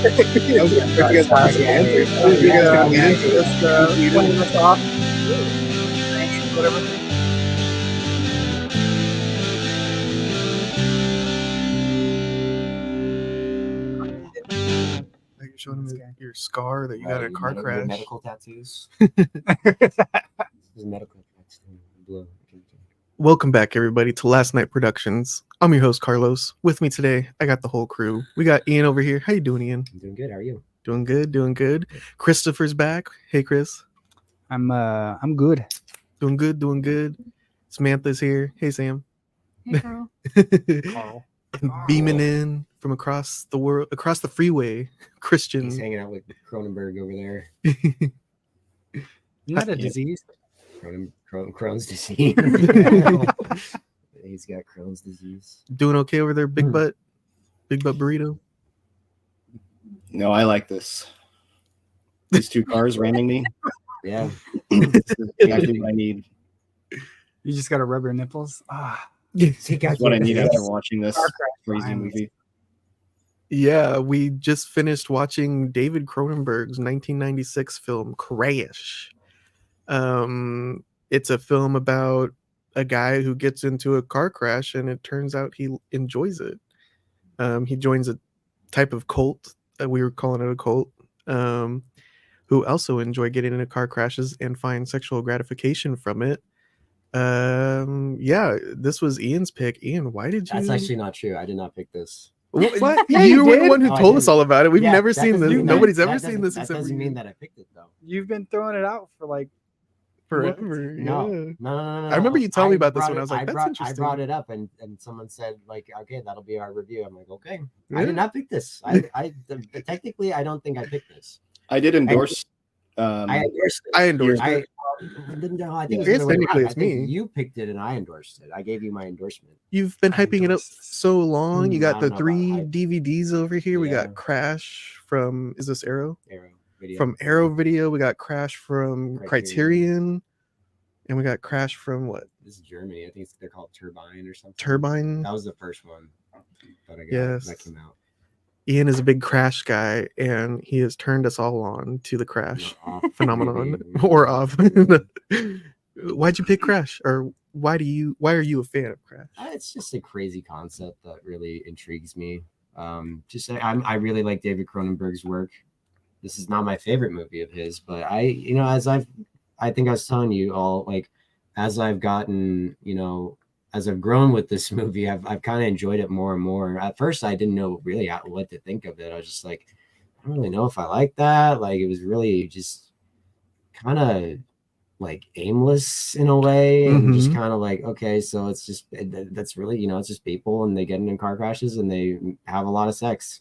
You're showing him your scar that you got in a car crash. Medical tattoos. Medical tattoos. Welcome back, everybody, to Last Night Productions. I'm your host, Carlos. With me today, I got the whole crew. We got Ian over here. How you doing, Ian? I'm doing good. How are you? Doing good, doing good. Christopher's back. Hey, Chris. I'm good. Doing good, doing good. Samantha's here. Hey, Sam. Hey, Carl. Carl. And beaming in from across the world, across the freeway, Christian. He's hanging out with Cronenberg over there. Isn't that a disease? Crohn's disease. He's got Crohn's disease. Doing okay over there, Big Butt Burrito? No, I like this. These two cars ramming me. Yeah. This is exactly what I need. You just gotta rub your nipples. That's what I need after watching this crazy movie. Yeah, we just finished watching David Cronenberg's 1996 film Crash. It's a film about a guy who gets into a car crash and it turns out he enjoys it. He joins a type of cult, we were calling it a cult, who also enjoy getting into car crashes and find sexual gratification from it. Yeah, this was Ian's pick. Ian, why did you? That's actually not true. I did not pick this. What? Yeah, you you were the did? one who told us all about it. We've Yeah, never that seen doesn't this. mean that- Nobody's that ever doesn't- seen this That except doesn't for mean you. that I picked it though. You've been throwing it out for like Forever. No, Yeah. no. I remember you telling me about this brought one. I was like, that's interesting. I brought it up, and someone said like, okay, that'll be our review. I'm like, okay. I Yeah. did not pick this. Technically, I don't think I picked this. I did endorse. I endorsed it. I endorsed it. No, I think Yeah. it's the other way Technically, around. it's I think me. You picked it, and I endorsed it. I gave you my endorsement. You've been hyping it up so long. You got I the don't know 3 about hype. DVDs over here. We Yeah. got Crash from, is this Arrow? Arrow video. From Arrow Video. We got Crash from Criterion. And we got Crash from what? This is Germany. I think they're called Turbine or something. Turbine. That was the first one that I got. Yes. That came out. Ian is a big Crash guy, and he has turned us all on to the Crash Off, phenomenon. maybe. Or off. Why'd you pick Crash? Or why are you a fan of Crash? It's just a crazy concept that really intrigues me. I really like David Cronenberg's work. This is not my favorite movie of his, but I think I was telling you all, like, as I've gotten, as I've grown with this movie, I've kind of enjoyed it more and more. At first, I didn't know really what to think of it. I was just like, I don't really know if I like that. Like, it was really just kind of like aimless in a way, and just kind of like, okay, so it's just that's really, it's just people, and they get in car crashes and they have a lot of sex,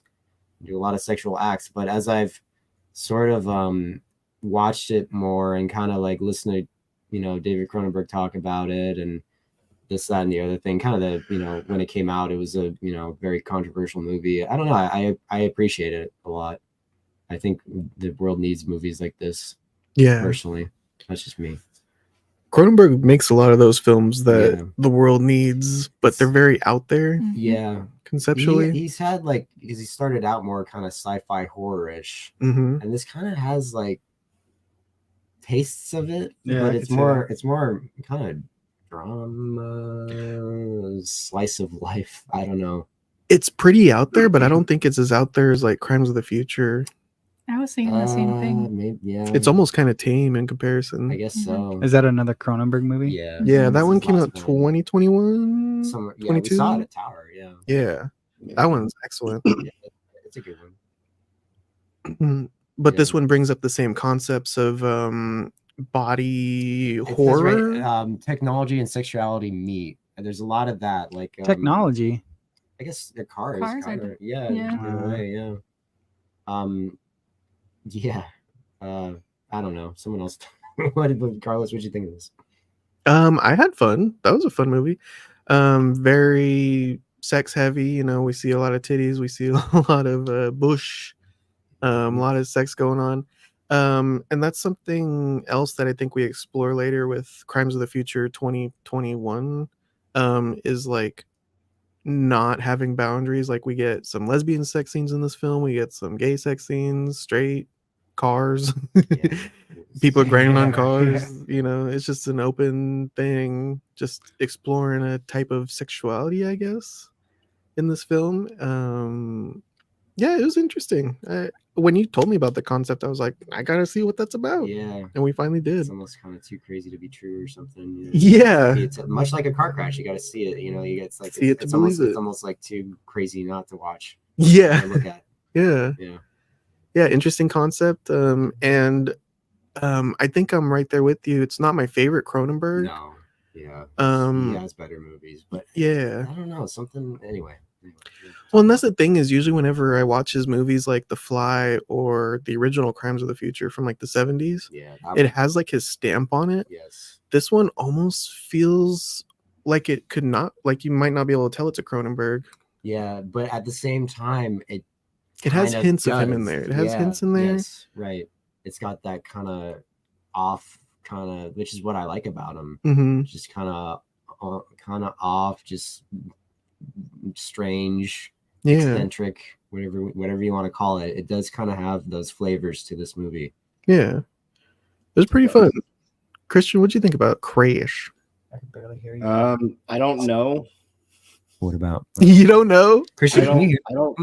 do a lot of sexual acts. But as I've sort of watched it more and kind of like listened to David Cronenberg talk about it and this, that, and the other thing, kind of the when it came out, it was a very controversial movie. I don't know, I appreciate it a lot. I think the world needs movies like this. Yeah, personally, that's just me. Cronenberg makes a lot of those films that the world needs, but they're very out there. Yeah, conceptually. He's had because he started out more kind of sci-fi horror-ish, Mm-hmm. and this kind of has like tastes of it, Yeah, but it's more kind of drama, slice of life. I don't know. It's pretty out there, but I don't think it's as out there as like Crimes of the Future. I was thinking the same thing. Maybe, yeah. It's almost kind of tame in comparison. I guess so. Is that another Cronenberg movie? Yeah. Yeah, that This one is came last out one. 2021. Somewhere, yeah, 22? we saw it at Tower. Yeah. Yeah, that one's excellent. Yeah, it's a good one. But this Yeah. one brings up the same concepts of body It says horror. right, technology and sexuality meet. And there's a lot of that, like Technology. I guess the cars, Cars kind are- of, yeah, yeah. in a way, yeah. Yeah. I don't know. Someone else. Carlos? What'd you think of this? I had fun. That was a fun movie. Very sex heavy. We see a lot of titties. We see a lot of bush. A lot of sex going on. And that's something else that I think we explore later with Crimes of the Future 2021. Is like not having boundaries. Like we get some lesbian sex scenes in this film, we get some gay sex scenes, straight, cars, Yeah. people grinding on Yeah. cars. You know, it's just an open thing, just exploring a type of sexuality, I guess, in this film. Yeah, it was interesting. When you told me about the concept, I was like, I gotta see what that's about. Yeah. And we finally did. It's almost kind of too crazy to be true or something. You know? Yeah. It's much like a car crash. You got to see it. You know, you get it's like See it to it's almost believe it's it. almost like too crazy not to watch. Yeah. Or look at. Yeah. Yeah. Interesting concept. And I think I'm right there with you. It's not my favorite Cronenberg. No. Yeah. He has better movies, but yeah. I don't know, something anyway. Well, and that's the thing is usually whenever I watch his movies like The Fly or the original Crimes of the Future from like the 70s, Yeah. it has like his stamp on it. Yes. This one almost feels like it could not, like you might not be able to tell it's a Cronenberg. Yeah, but at the same time, it has kind hints of him in does. there. It has hints in there. Yes, right. It's got that kind of off, which is what I like about him. Mm-hmm. Just kind of off, just strange, eccentric, whatever you want to call it. It does kind of have those flavors to this movie. Yeah, it was pretty fun. Christian, what'd you think about Crash? I can barely hear you. I don't know. What about You don't know? Christian? I don't.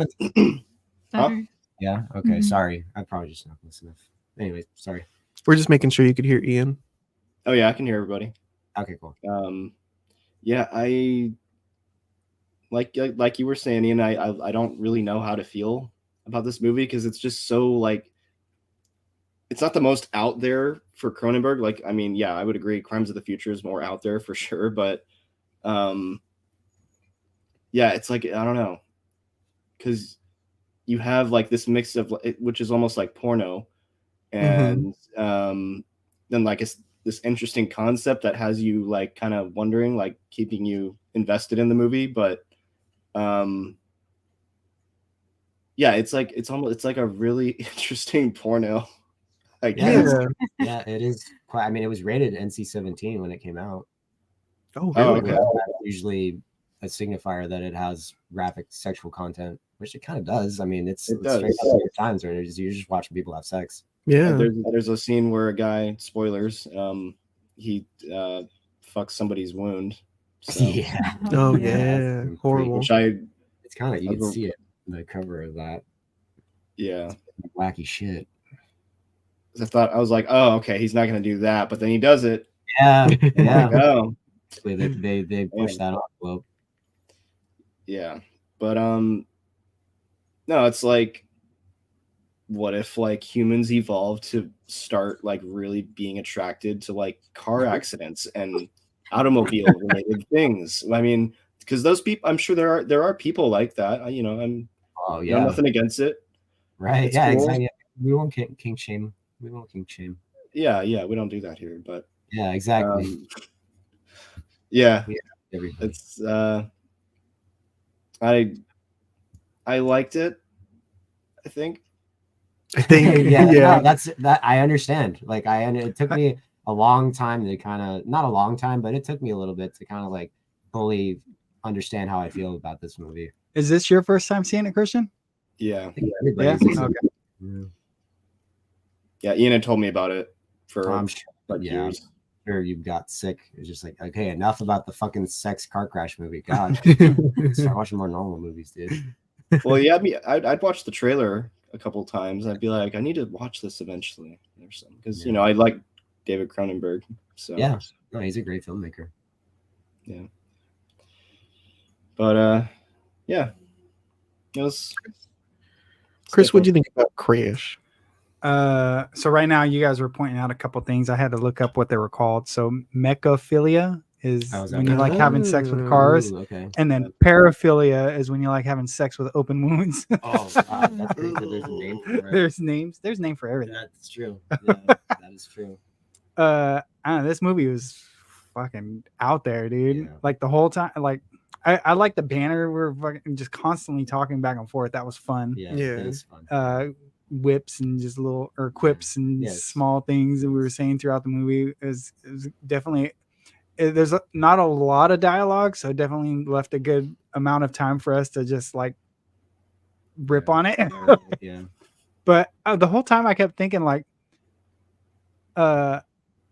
Better. Yeah. Okay. Mhm. Sorry, I probably just not listening. Anyway, sorry. We're just making sure you could hear Ian. Oh yeah, I can hear everybody. Okay. Cool. Yeah, I like you were saying, Ian. I don't really know how to feel about this movie because it's just so like. It's not the most out there for Cronenberg. Like, I mean, yeah, I would agree. Crimes of the Future is more out there for sure, but yeah, it's like I don't know, because you have like this mix of which is almost like porno, and then like it's this interesting concept that has you like kind of wondering, like keeping you invested in the movie, but yeah, it's like a really interesting porno. I guess. Yeah, it is quite. I mean, it was rated NC-17 when it came out. Oh, Oh, really? okay. Usually a signifier that it has graphic sexual content, which it kind of does. I mean, it's does. straight up at times where you're just watching people have sex. Yeah. There's a scene where a guy, spoilers, he fucks somebody's wound. So, Yeah. Oh, Yeah. yeah. Horrible. which I It's kind of, you can see it in the cover of that. yeah. Wacky shit. I was like, oh, okay, he's not gonna do that, but then he does it. Yeah. I'm Yeah. like, oh, They push that envelope. yeah. But no, it's like, what if like humans evolved to start like really being attracted to like car accidents and automobile related things? I mean, because those people, I'm sure there are people like that. You know, Oh you know, yeah. nothing against it. Right. It's Yeah. cool. Exactly. We won't king shame. We won't king shame. Yeah, we don't do that here, but Yeah. Exactly. yeah, Everybody. it's I liked it. I think. I think. yeah. Yeah. No, that's that. I understand. Like it took me a long time to kind of, not a long time, but it took me a little bit to kind of like fully understand how I feel about this movie. Is this your first time seeing it, Christian? Yeah. I think Yeah. everybody's Okay. Yeah, Ian had told me about it for I'm sure. like Yeah. years. Sure, you got sick. It's just like, okay, enough about the fucking sex car crash movie. God, start watching more normal movies, dude. Well, yeah, I'd watch the trailer a couple times. I'd be like, I need to watch this eventually or something, because you know I like David Cronenberg. So yeah, no, he's a great filmmaker. Yeah, but yeah, it was. Chris, what do you think about Crash? So right now you guys were pointing out a couple things. I had to look up what they were called. So mechophilia is Oh, is that when you right? like having sex with cars, Ooh, okay. and then paraphilia is when you like having sex with open wounds. Oh, God, that's crazy. There's a name for it. There's names. There's a name for everything. That's true. Yeah, that is true. I don't know. This movie was fucking out there, dude. Yeah. Like the whole time. Like I like the banner. We're fucking just constantly talking back and forth. That was fun. Yeah, Yeah. it is fun. Whips and just little quips and Yes. small things that we were saying throughout the movie. It was definitely there's not a lot of dialogue, so it definitely left a good amount of time for us to just like rip on it. Yeah. But the whole time I kept thinking like, I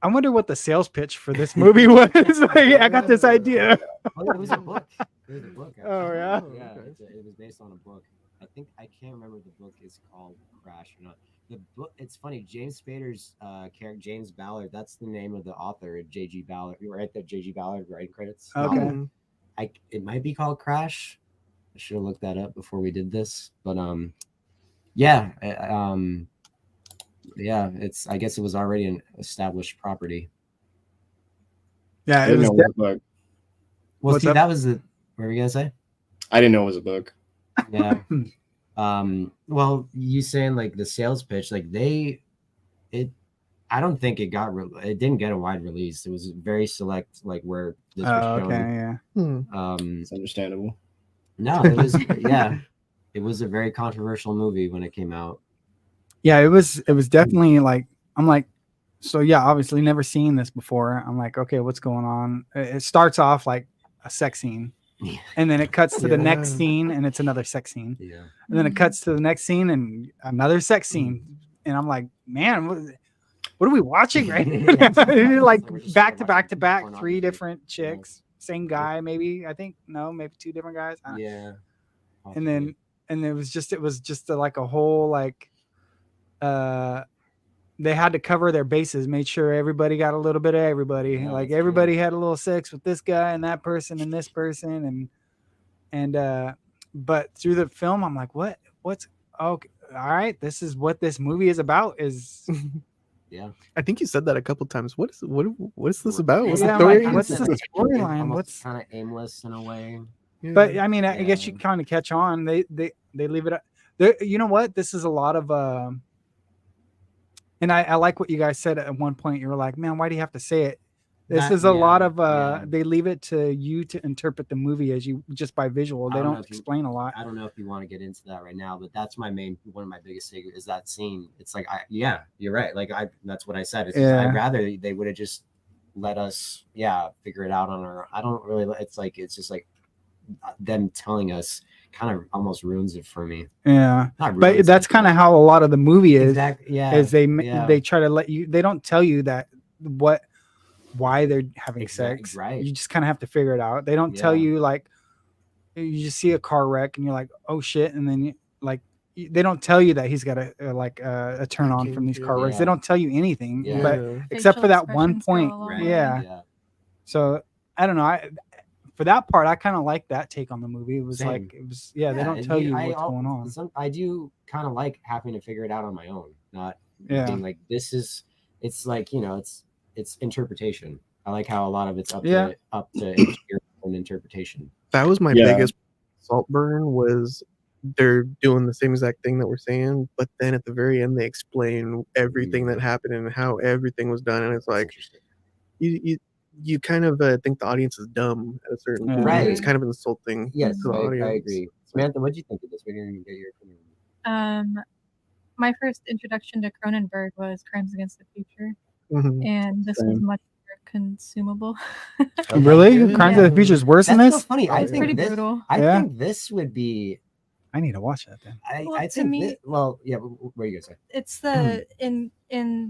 wonder what the sales pitch for this movie was. Like, I got this idea. Oh, it was a book. It was a book. Oh, actually. yeah? Yeah, it was based on a book. I think I can't remember the book is called Crash or not. The book. It's funny. James Spader's character, James Ballard. That's the name of the author. J.G. Ballard. You were at the J.G. Ballard writing credits. Okay. It might be called Crash. I should have looked that up before we did this. But yeah. Yeah. It's. I guess it was already an established property. Yeah, I it didn't was. know it was a book. Well, What's see, up? that was the. What were you gonna say? I didn't know it was a book. Yeah. Well, you saying like the sales pitch, like I don't think it didn't get a wide release. It was very select, like where this was Oh, shown. okay, yeah. It's understandable. No, it was yeah, it was a very controversial movie when it came out. Yeah, it was definitely like, I'm like, so yeah, obviously never seen this before. I'm like, okay, what's going on? It starts off like a sex scene, Yeah. and then it cuts to the next Yeah. scene and it's another sex scene. Yeah. And then it cuts to the next scene and another sex scene. And I'm like, man, what are we watching right now? Like We're just back to watching back to back, pornography. 3 different chicks, same guy, maybe. I think maybe 2 different guys. I don't know. Yeah. And then it was just like a whole like they had to cover their bases, made sure everybody got a little bit of everybody. Yeah, Like that's everybody had a little sex with this guy and that person and this person and but through the film I'm like, what's okay, all right, this is what this movie is about is yeah. I think you said that a couple times. What is this about? What's Yeah, the I'm like, story? what's the storyline? What's kind of aimless in a way? But I mean, I guess you Yeah. kind of catch on. They leave it up. You know what? This is a lot of and I like what you guys said at one point. You were like, man, why do you have to say it? This is a lot of they leave it to you to interpret the movie as you just by visual. They I don't know don't if you- explain a lot. I don't know if you want to get into that right now, but that's one of my biggest things is that scene. It's like, you're right. Like that's what I said. It's Yeah. I'd rather they would have just let us, figure it out on our. I don't really. It's just like them telling us kind of almost ruins it for me. Yeah, Not but ruins that's it, kind of how a lot of the movie is. exactly. Yeah, Is they yeah. try to let you. They don't tell you that why they're having sex. Right. You just kind of have to figure it out. They don't tell Yeah. you like you just see a car wreck and you're like, oh shit, and then they don't tell you that he's got a turn on from these car wrecks. Yeah. They don't tell you anything, Yeah. but except for that one point. Right. Yeah. So I don't know. For that part, I kind of like that take on the movie. It was Same. like it was. Yeah, they don't and tell you what's going on. I do kind of like having to figure it out on my own, not Yeah. being like this is. It's like it's interpretation. I like how a lot of it's up Yeah. to your own interpretation. That was my Yeah. biggest Saltburn was they're doing the same exact thing that we're saying, but then at the very end they explain everything that happened and how everything was done, and it's That's like interesting. you kind of think the audience is dumb at a certain point. Right. It's kind of insulting Yes, to the I audience. agree. Samantha, what do you think of this? We didn't even get your opinion. My first introduction to Cronenberg was Crimes Against the Future, Mhm. and this was Same. much more consumable. Really, Yeah. Crimes of the Future is worse than That's so this. funny. I It's think pretty this. brutal. I Yeah. think this would be. I need to watch that then. Well, I to think. me- Well, yeah. What are you gonna say? It's the in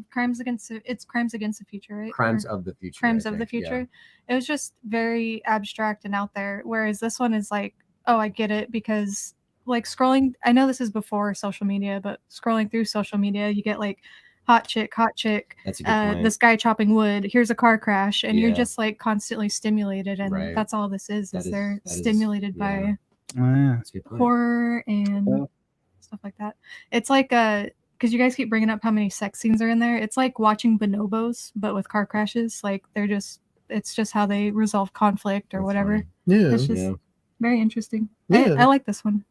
Crimes Against the Future, right? Crimes Or of the Future. Crimes I of the think, yeah. Future. It was just very abstract and out there, whereas this one is like, oh, I get it, because like scrolling. I know this is before social media, but scrolling through social media, you get like hot chick, That's a good point. this guy chopping wood, here's a car crash, and you're Yeah. just like constantly stimulated, and Right. that's all this is. That is- They're that is- stimulated yeah. by Oh, yeah. That's a good point. horror and Yeah. stuff like that. It's like because you guys keep bringing up how many sex scenes are in there. It's like watching bonobos, but with car crashes. Like it's just how they resolve conflict or That's whatever. funny. Yeah. It's just Yeah. very interesting. Yeah. I like this one.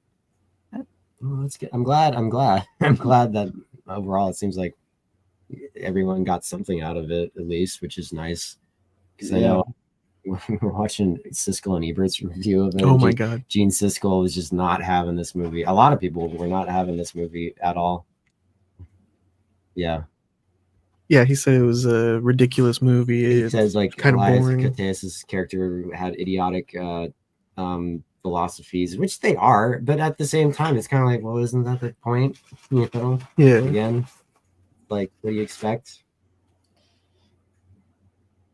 Oh, that's good. I'm glad. I'm glad that overall it seems like everyone got something out of it at least, which is nice. Because I know we were watching Siskel and Ebert's review of it. Oh and my god. Gene Siskel was just not having this movie. A lot of people were not having this movie at all. Yeah. Yeah, he said it was a ridiculous movie. He It's says like kind of Elias boring. Koteas' character had idiotic philosophies, which they are, but at the same time, it's kind of like, well, isn't that the point? You know, Yeah. again, like, what do you expect?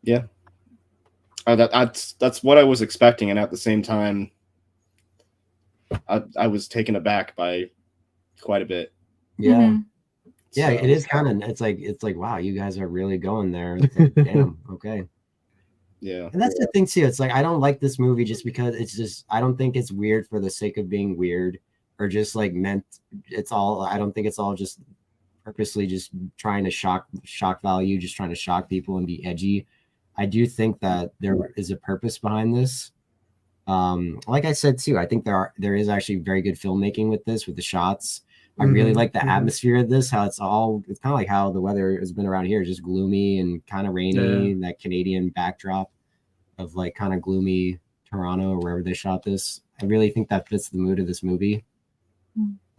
Yeah. That's what I was expecting, and at the same time, I was taken aback by quite a bit. Yeah. Mhm. Yeah, So, it is kind of. It's like, wow, you guys are really going there. It's like, damn, okay. yeah. And that's the thing too. It's like I don't like this movie just because it's just I don't think it's weird for the sake of being weird or just like meant. It's all. I don't think it's all just purposely just trying to shock value, just trying to shock people and be edgy. I do think that there is a purpose behind this. Like I said too, I think there is actually very good filmmaking with this, with the shots. I really like the atmosphere of this, how it's kind of like how the weather has been around here, just gloomy and kind of rainy, that Canadian backdrop of like kind of gloomy Toronto or wherever they shot this. I really think that fits the mood of this movie.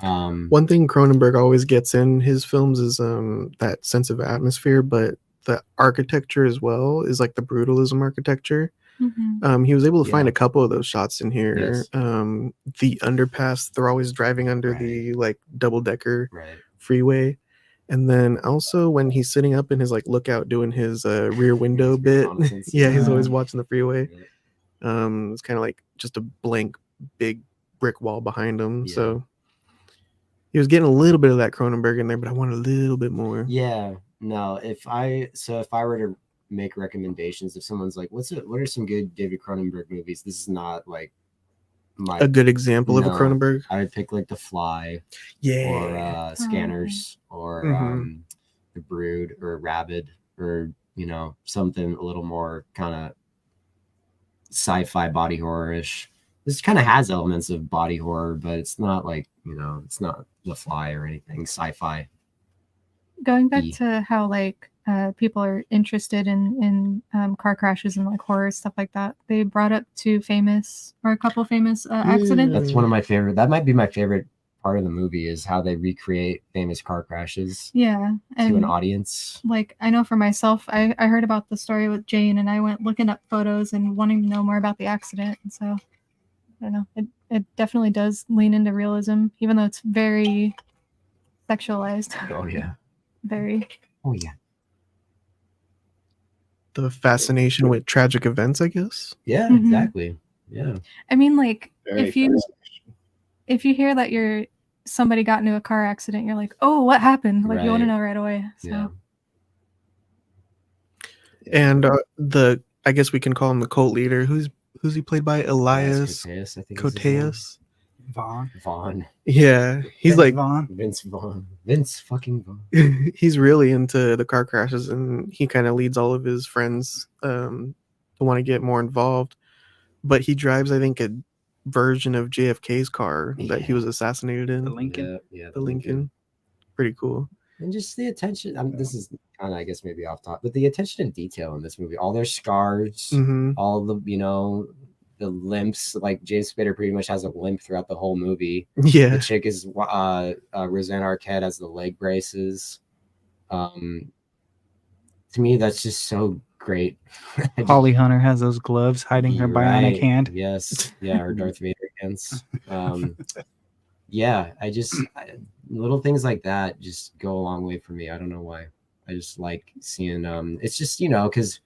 One thing Cronenberg always gets in his films is that sense of atmosphere, but the architecture as well is like the brutalism architecture. Mhm. He was able to find Yeah. a couple of those shots in here. Yes. The underpass, they're always driving under the like double-decker Right. freeway. And then also when he's sitting up in his like lookout doing his rear window bit, reconnaissance. yeah, he's Yeah. always watching the freeway. Yeah. It's kind of like just a blank big brick wall behind him. Yeah. So he was getting a little bit of that Cronenberg in there, but I want a little bit more. Yeah. No, if I were to make recommendations, if someone's like, what are some good David Cronenberg movies? This is not like A good example of a Cronenberg. I would pick like The Fly, Yeah. or Scanners, or Mhm. The Brood, or Rabid, or something a little more kind of sci-fi body horror-ish. This kind of has elements of body horror, but it's not like it's not The Fly or anything sci-fi. Going back to how like people are interested in car crashes and like horror stuff like that, they brought up a couple famous accidents. That's one of my favorite. That might be my favorite part of the movie is how they recreate famous car crashes. Yeah, to an and audience. like I know for myself, I heard about the story with Jane, and I went looking up photos and wanting to know more about the accident. And so I don't know, it definitely does lean into realism, even though it's very sexualized. Oh yeah. Very. Oh yeah. The fascination with tragic events, I guess. Yeah, Mhm. exactly. Yeah. I mean, like Very if you hear that somebody got into a car accident, you're like, oh, what happened? Like you want to Right. know right away. So Yeah. And I guess we can call him the cult leader. Who's he played by? Elias Koteas, I think is his name. Koteas. Vaughn. Yeah, he's Vince like Vaughn. Vince Vaughn. Vince fucking Vaughn. he's really into the car crashes, and he kind of leads all of his friends to want to get more involved. But he drives, I think, a version of JFK's car that he was assassinated in. The Lincoln. Yeah, The Lincoln. Pretty cool. And just the attention. This is kind of, I guess, maybe off top, but the attention to detail in this movie, all their scars, Mhm. all the the limps. Like James Spader pretty much has a limp throughout the whole movie. Yeah. The chick is Roseanne Arquette has the leg braces. To me, that's just so great. Holly Hunter has those gloves hiding her bionic Right. hand. Yes, yeah, her Darth Vader hands. Yeah, little things like that just go a long way for me. I don't know why. I just like seeing. It's just because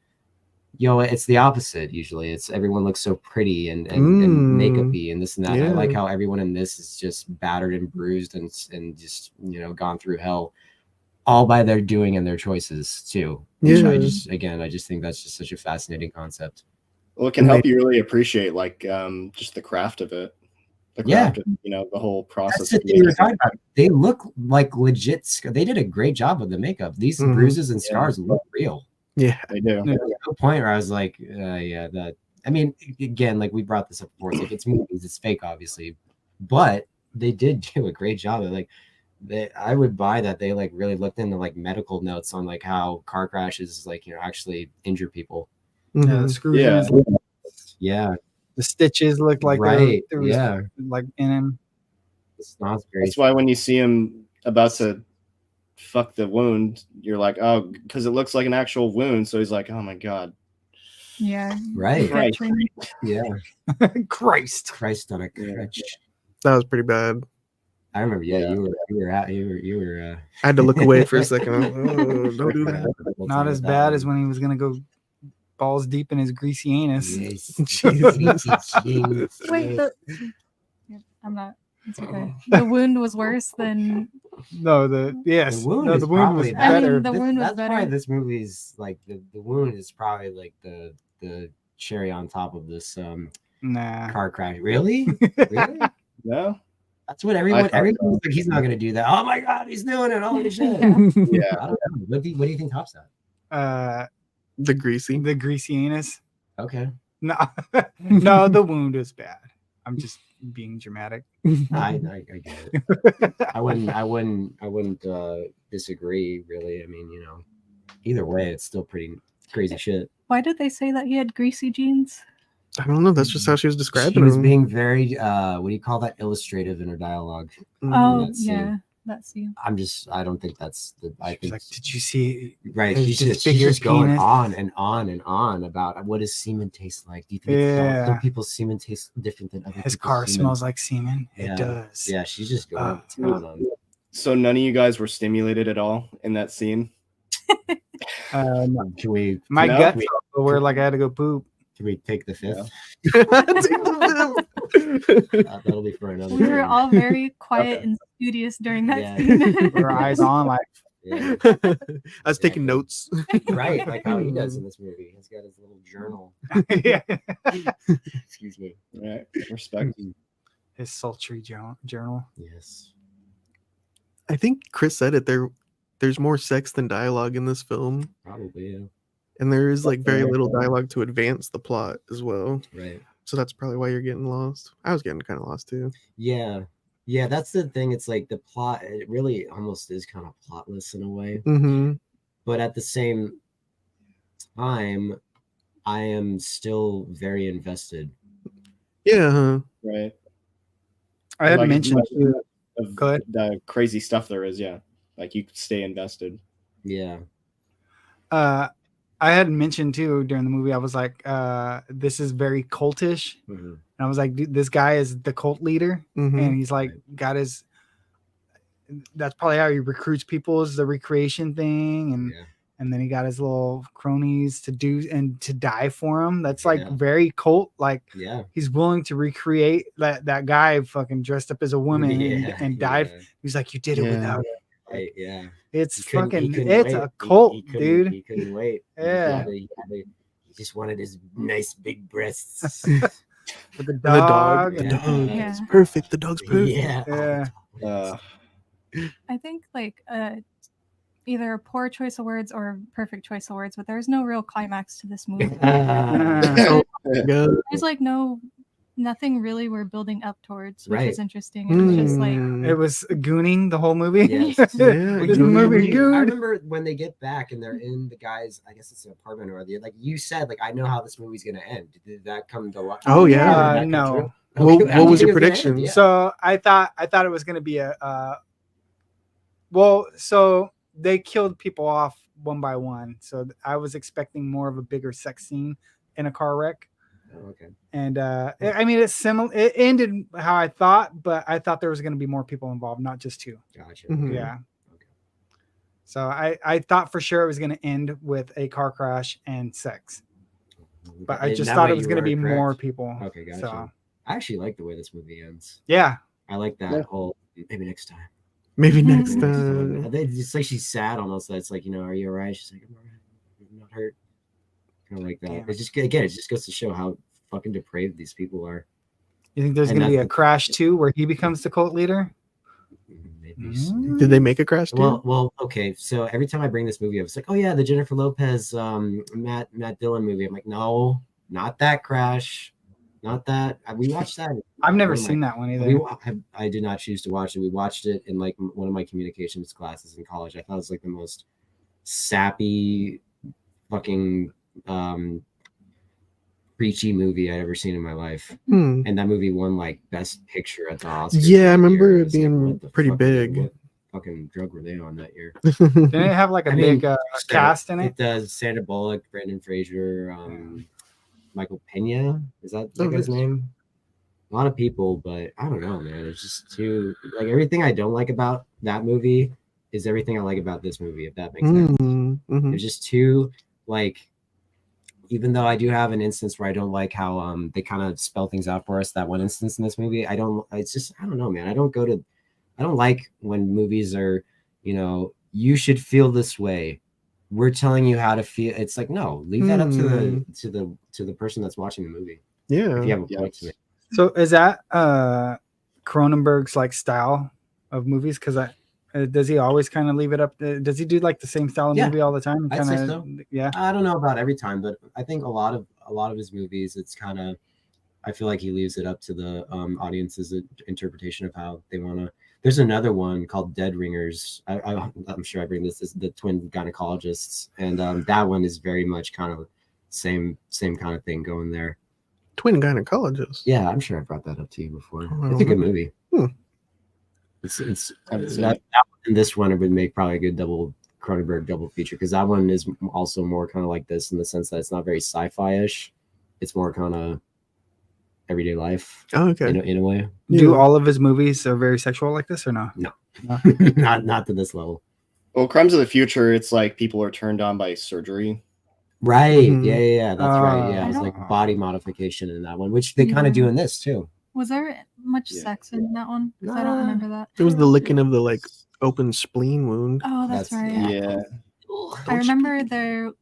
it's the opposite. Usually, it's everyone looks so pretty and makeup-y and this and that. Yeah. I like how everyone in this is just battered and bruised and just gone through hell, all by their doing and their choices too. Which Yeah. I just think that's just such a fascinating concept. Well, it can help you really appreciate like just the craft of it. The craft of, the whole process. That's the thing we were talking about. They look like legit. They did a great job with the makeup. These bruises and scars look real. Yeah, they do. There was no point where I was like, yeah, that. I mean, again, like we brought this up before. It's like it's movies, it's fake, obviously, but they did do a great job. I would buy that they like really looked into like medical notes on like how car crashes like actually injure people. Mhm. Yeah, the screws. Yeah. The stitches look like there was like in him. It's not very. That's why when you see him about to fuck the wound, you're like, oh, because it looks like an actual wound. So he's like, oh my god, Yeah. Right. Right. Yeah. Christ. Christ on a Yeah. crutch. That was pretty bad. I remember. Yeah, Yeah. you were. I had to look away for a second. Oh, don't do that. Not as bad as when he was gonna go balls deep in his greasy anus. Yes. Jesus. Wait, I'm not. It's okay. The wound was worse than. No, the wound was probably better. The wound was that's better. Probably this movie's like the wound is probably like the cherry on top of this Nah. car crash. Really? Really? no, That's what everyone's thought like. He's not gonna do that. Oh my god, he's doing it! Holy shit! yeah, I don't know. What do you think tops that? The greasy. The greasy anus. Okay, No, no, the wound is bad. I'm just being dramatic. I get it. I wouldn't disagree. Really, I mean, you know, either way, it's still pretty crazy shit. Why did they say that he had greasy jeans? I don't know. That's just how she was describing She was him. being very what do you call that? Illustrative in her dialogue. Oh, that scene. yeah. That's you. I don't think that's the. I She's think like, did you see? right. his She's big just going penis? on and on and on about what does semen taste like. Do you think some people's semen tastes different than other His people's car semen? smells like semen. Yeah. It does. Yeah, she's just going to town on. so none of you guys were stimulated at all in that scene. No. Can we? My No? gut felt where like I had to go poop. Can we take the fifth? Yeah. That'll be for another. We were time. all very quiet Okay. and studious during that Yeah. scene. Our eyes on, like Yeah, I was taking notes. right, like how he does in this movie. He's got his little journal. yeah. Excuse me. Right. Respect. His sultry journal. Yes. I think Chris said it. There's more sex than dialogue in this film, Probably. Yeah. and there is like very little dialogue to advance the plot as well. Right. So that's probably why you're getting lost. I was getting kind of lost too. Yeah. Yeah, that's the thing. It's like the plot, it really almost is kind of plotless in a way. Mm-hmm. But at the same time, I am still very invested. Yeah. Huh? Right. I had Like, mentioned much of Go ahead. the crazy stuff there is. Yeah. Like you could stay invested. Yeah. I had mentioned too during the movie, I was like, this is very cultish. Mhm. And I was like, dude, this guy is the cult leader. Mm-hmm. And he's like, got his, that's probably how he recruits people, is the recreation thing. And, Yeah. and then he got his little cronies to do and to die for him. That's like Yeah. very cult. Like Yeah. he's willing to recreate that guy fucking dressed up as a woman and died. Yeah. He's like, you did it Yeah. without. Right. Yeah. It's He couldn't fucking, it's wait. a cult, He couldn't- dude. He couldn't wait. Yeah. He just wanted his nice big breasts. With the The dog. dog. The and- dog. Yeah. It's perfect. The dog's perfect. Yeah. Yeah. I think like either a poor choice of words or a perfect choice of words, but there's no real climax to this movie. Oh my God. There's like nothing really we're building up towards, which Right. is interesting. It was just like Mm. It was gooning the whole movie. Yes. Yeah, This you- movie I good. remember when they get back and they're in the guy's, I guess it's an apartment or the like you said, like I know how this movie's gonna end. Did that come to life? Oh, yeah. Did that come No. true? What- Okay, what how do you was your think it's gonna prediction? end? Yeah. So I thought it was gonna be so they killed people off one by one. So I was expecting more of a bigger sex scene in a car wreck. Oh, okay. And I mean it's similar. It ended how I thought, but I thought there was gonna be more people involved, not just two. Gotcha. Mhm. Yeah. Okay. So I thought for sure it was gonna end with a car crash and sex. But I And just that thought way it was you going to were be more correct. people. Okay, gotcha. So, I actually like the way this movie ends. yeah. I like that Yeah. whole maybe next time. Maybe Mhm. next Maybe next time. time. It's like she's sad almost. It's like, are you all right? She's like, I'm all right. I'm not hurt. Kind of like that. Damn. It's just, again, it just goes to show how fucking depraved these people are. You think there's And going to be a that's- crash too where he becomes the cult leader? Maybe. Did they make a crash too? Well, okay. So every time I bring this movie up, it's like, oh yeah, the Jennifer Lopez, Matt Dillon movie. I'm like, no, not that crash, not that. We watched that. I've never One of my- seen that one either. I did not choose to watch it. We watched it in like one of my communications classes in college. I thought it was like the most sappy, fucking preachy movie I'd ever seen in my life. Hmm. And that movie won like Best Picture at the Oscars. Yeah, I that remember year. it was like, being what the pretty fuck- big. what- fucking drug were they on that year? Didn't it have like a I big mean, cast in it? It does. Sandra Bullock, Brendan Fraser, Michael Pena. Is that guy's name? A lot of people, but I don't know, man. It's just too like everything I don't like about that movie is everything I like about this movie. If that makes sense, it's just too like. Even though I do have an instance where I don't like how they kind of spell things out for us, that one instance in this movie, I don't. It's just I don't know, man. I don't like when movies are, you should feel this way. We're telling you how to feel. It's like no, leave that up to the person that's watching the movie. Yeah. If you have a point to make. So is that Cronenberg's like style of movies? Because does he always kind of leave it up? Does he do like the same style of movie all the time? I'd say so. Yeah. I don't know about every time, but I think a lot of his movies, it's kind of. I feel like he leaves it up to the audience's interpretation of how they want to. There's another one called Dead Ringers. I'm sure I bring this as the twin gynecologists, and that one is very much kind of same kind of thing going there. Twin gynecologists. Yeah, I'm sure I brought that up to you before. It's a good movie. It's that and this one would make probably a good Cronenberg double feature because that one is also more kind of like this in the sense that it's not very sci-fi-ish. It's more kind of everyday life. Oh, okay. In a way. Do all of his movies are very sexual like this or no? No. not to this level. Well, Crimes of the Future, it's like people are turned on by surgery. Right. Yeah. That's right. Yeah, it's I like body modification in that one, which they kind of do in this too. Was there much sex in that one? 'Cause I don't remember that. It was the licking of the like open spleen wound. Oh, that's right. Yeah. I remember the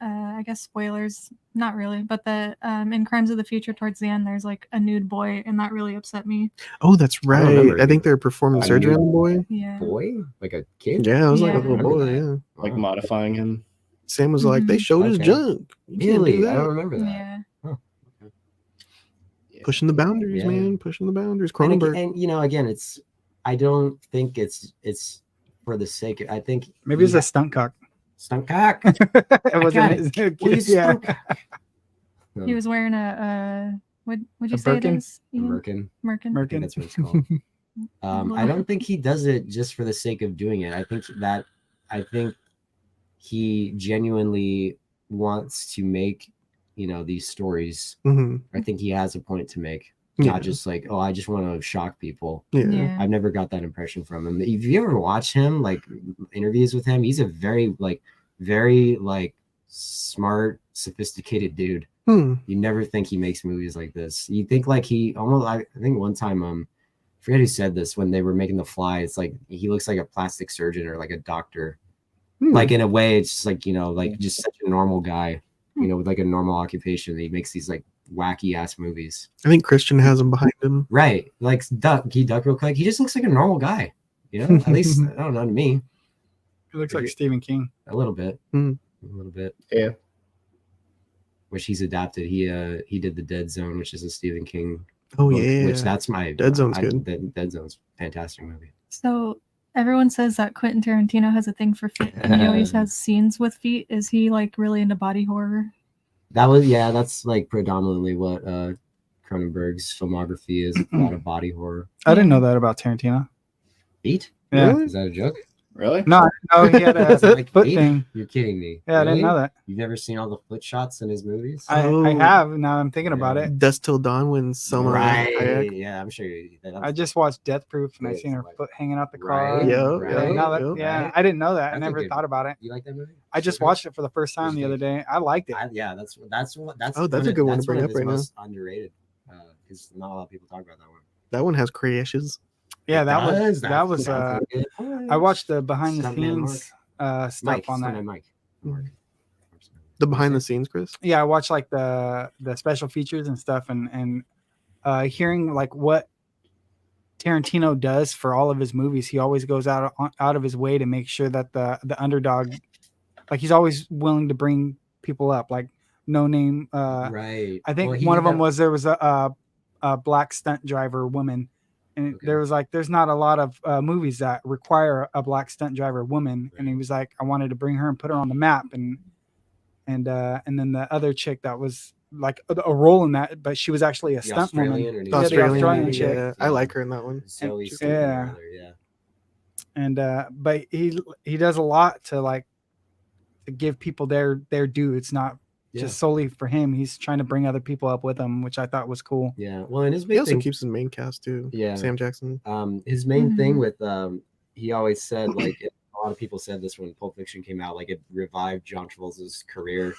I guess spoilers, not really, but the in Crimes of the Future towards the end, there's like a nude boy, and that really upset me. Oh, that's right. remember I think they're performing surgery on the boy. Yeah. Boy, like a kid. Yeah, it was like a Yeah. little boy. Remember Yeah. Like Wow. modifying him. Sam was like, they showed his Okay. junk. You can't Really, do I don't that. remember that. Yeah. Pushing the boundaries, Yeah. man. Pushing the boundaries. And, Cronenberg. and again, I don't think it's for the sake. I think Maybe it's a stunt cock. stunt cock. It wasn't his kid, Well, he's yeah. stunt cock. He was wearing a what'd you A say Birkin? it is? Ian? Merkin. Merkin. I think that's what it's called. I don't think he does it just for the sake of doing it. I think he genuinely wants to make, these stories. I think he has a point to make. Yeah. Not just like, oh, I just want to shock people. Yeah. Yeah. I've never got that impression from him. If you ever watch him, like interviews with him, he's a very smart, sophisticated dude. You never think he makes movies like this. You think like he almost. I think one time, I forget who said this when they were making The Fly. It's like he looks like a plastic surgeon or like a doctor. Like in a way, it's just like like just such a normal guy. With like a normal occupation. He makes these like wacky ass movies. I think Christian has him behind him. Right. Like duck real quick. He just looks like a normal guy. At least I don't know to me. It looks like Stephen King. A little bit. Hmm. A little bit. Yeah. Which he's adapted. He did The Dead Zone, which is a Stephen King Oh, book, yeah. which that's my Dead Zone's good. Dead Zone's a fantastic movie. So everyone says that Quentin Tarantino has a thing for feet, and he always has scenes with feet. Is he like really into body horror? That's like predominantly what Cronenberg's filmography is. A lot of body horror. I didn't know that about Tarantino. Feet? Yeah. Really? Is that a joke? Really? No, he had a Like foot feet? thing. You're kidding me. Yeah, I didn't Really? know that. You've never seen all the foot shots in his movies? I Oh. have. Now I'm thinking about it. Dust Till Dawn when Selma Right. Hayek. Yeah, I'm sure. I just watched Death Proof and I It's seen her like- foot hanging out the car. Right. Yeah, I didn't know that. yeah. Yeah, I didn't know that. I That's a never good- thought about it. You like that movie? I just watched it for the first time the other day. I liked it. That's Oh, that's one a of- good one to that's bring one up of his right now. most underrated because not a lot of people talk about that one. That one has crashes. Yeah, It that was does. that was. That's good. I watched the behind the Stuntman scenes stuff Mike, on that. Stuntman Mike. Mark. The behind the scenes, Chris. Yeah, I watched like the special features and stuff, and hearing like what Tarantino does for all of his movies. He always goes out of his way to make sure that the underdog, like he's always willing to bring people up, like No Name. Right. I think Well, he one of did them that- was there was a black stunt driver woman, and Okay. there was like there's not a lot of movies that require a black stunt driver woman, and he was like, I wanted to bring her and put her on the map, and then the other chick that was like a role in that, but she was actually a the stunt woman. Australian or The Yeah, the Australian, Australian lady, chick. yeah. I like her in that one. Zoe Yeah. something or other, yeah. and but he does a lot to like to give people their due. It's not just solely for him. He's trying to bring other people up with him, which I thought was cool. Yeah. Well, and his He main also thing, keeps his main cast too. Yeah. Sam Jackson. His main thing Mhm. with he always said, like, a lot of people said this when Pulp Fiction came out, like it revived John Travolta's career.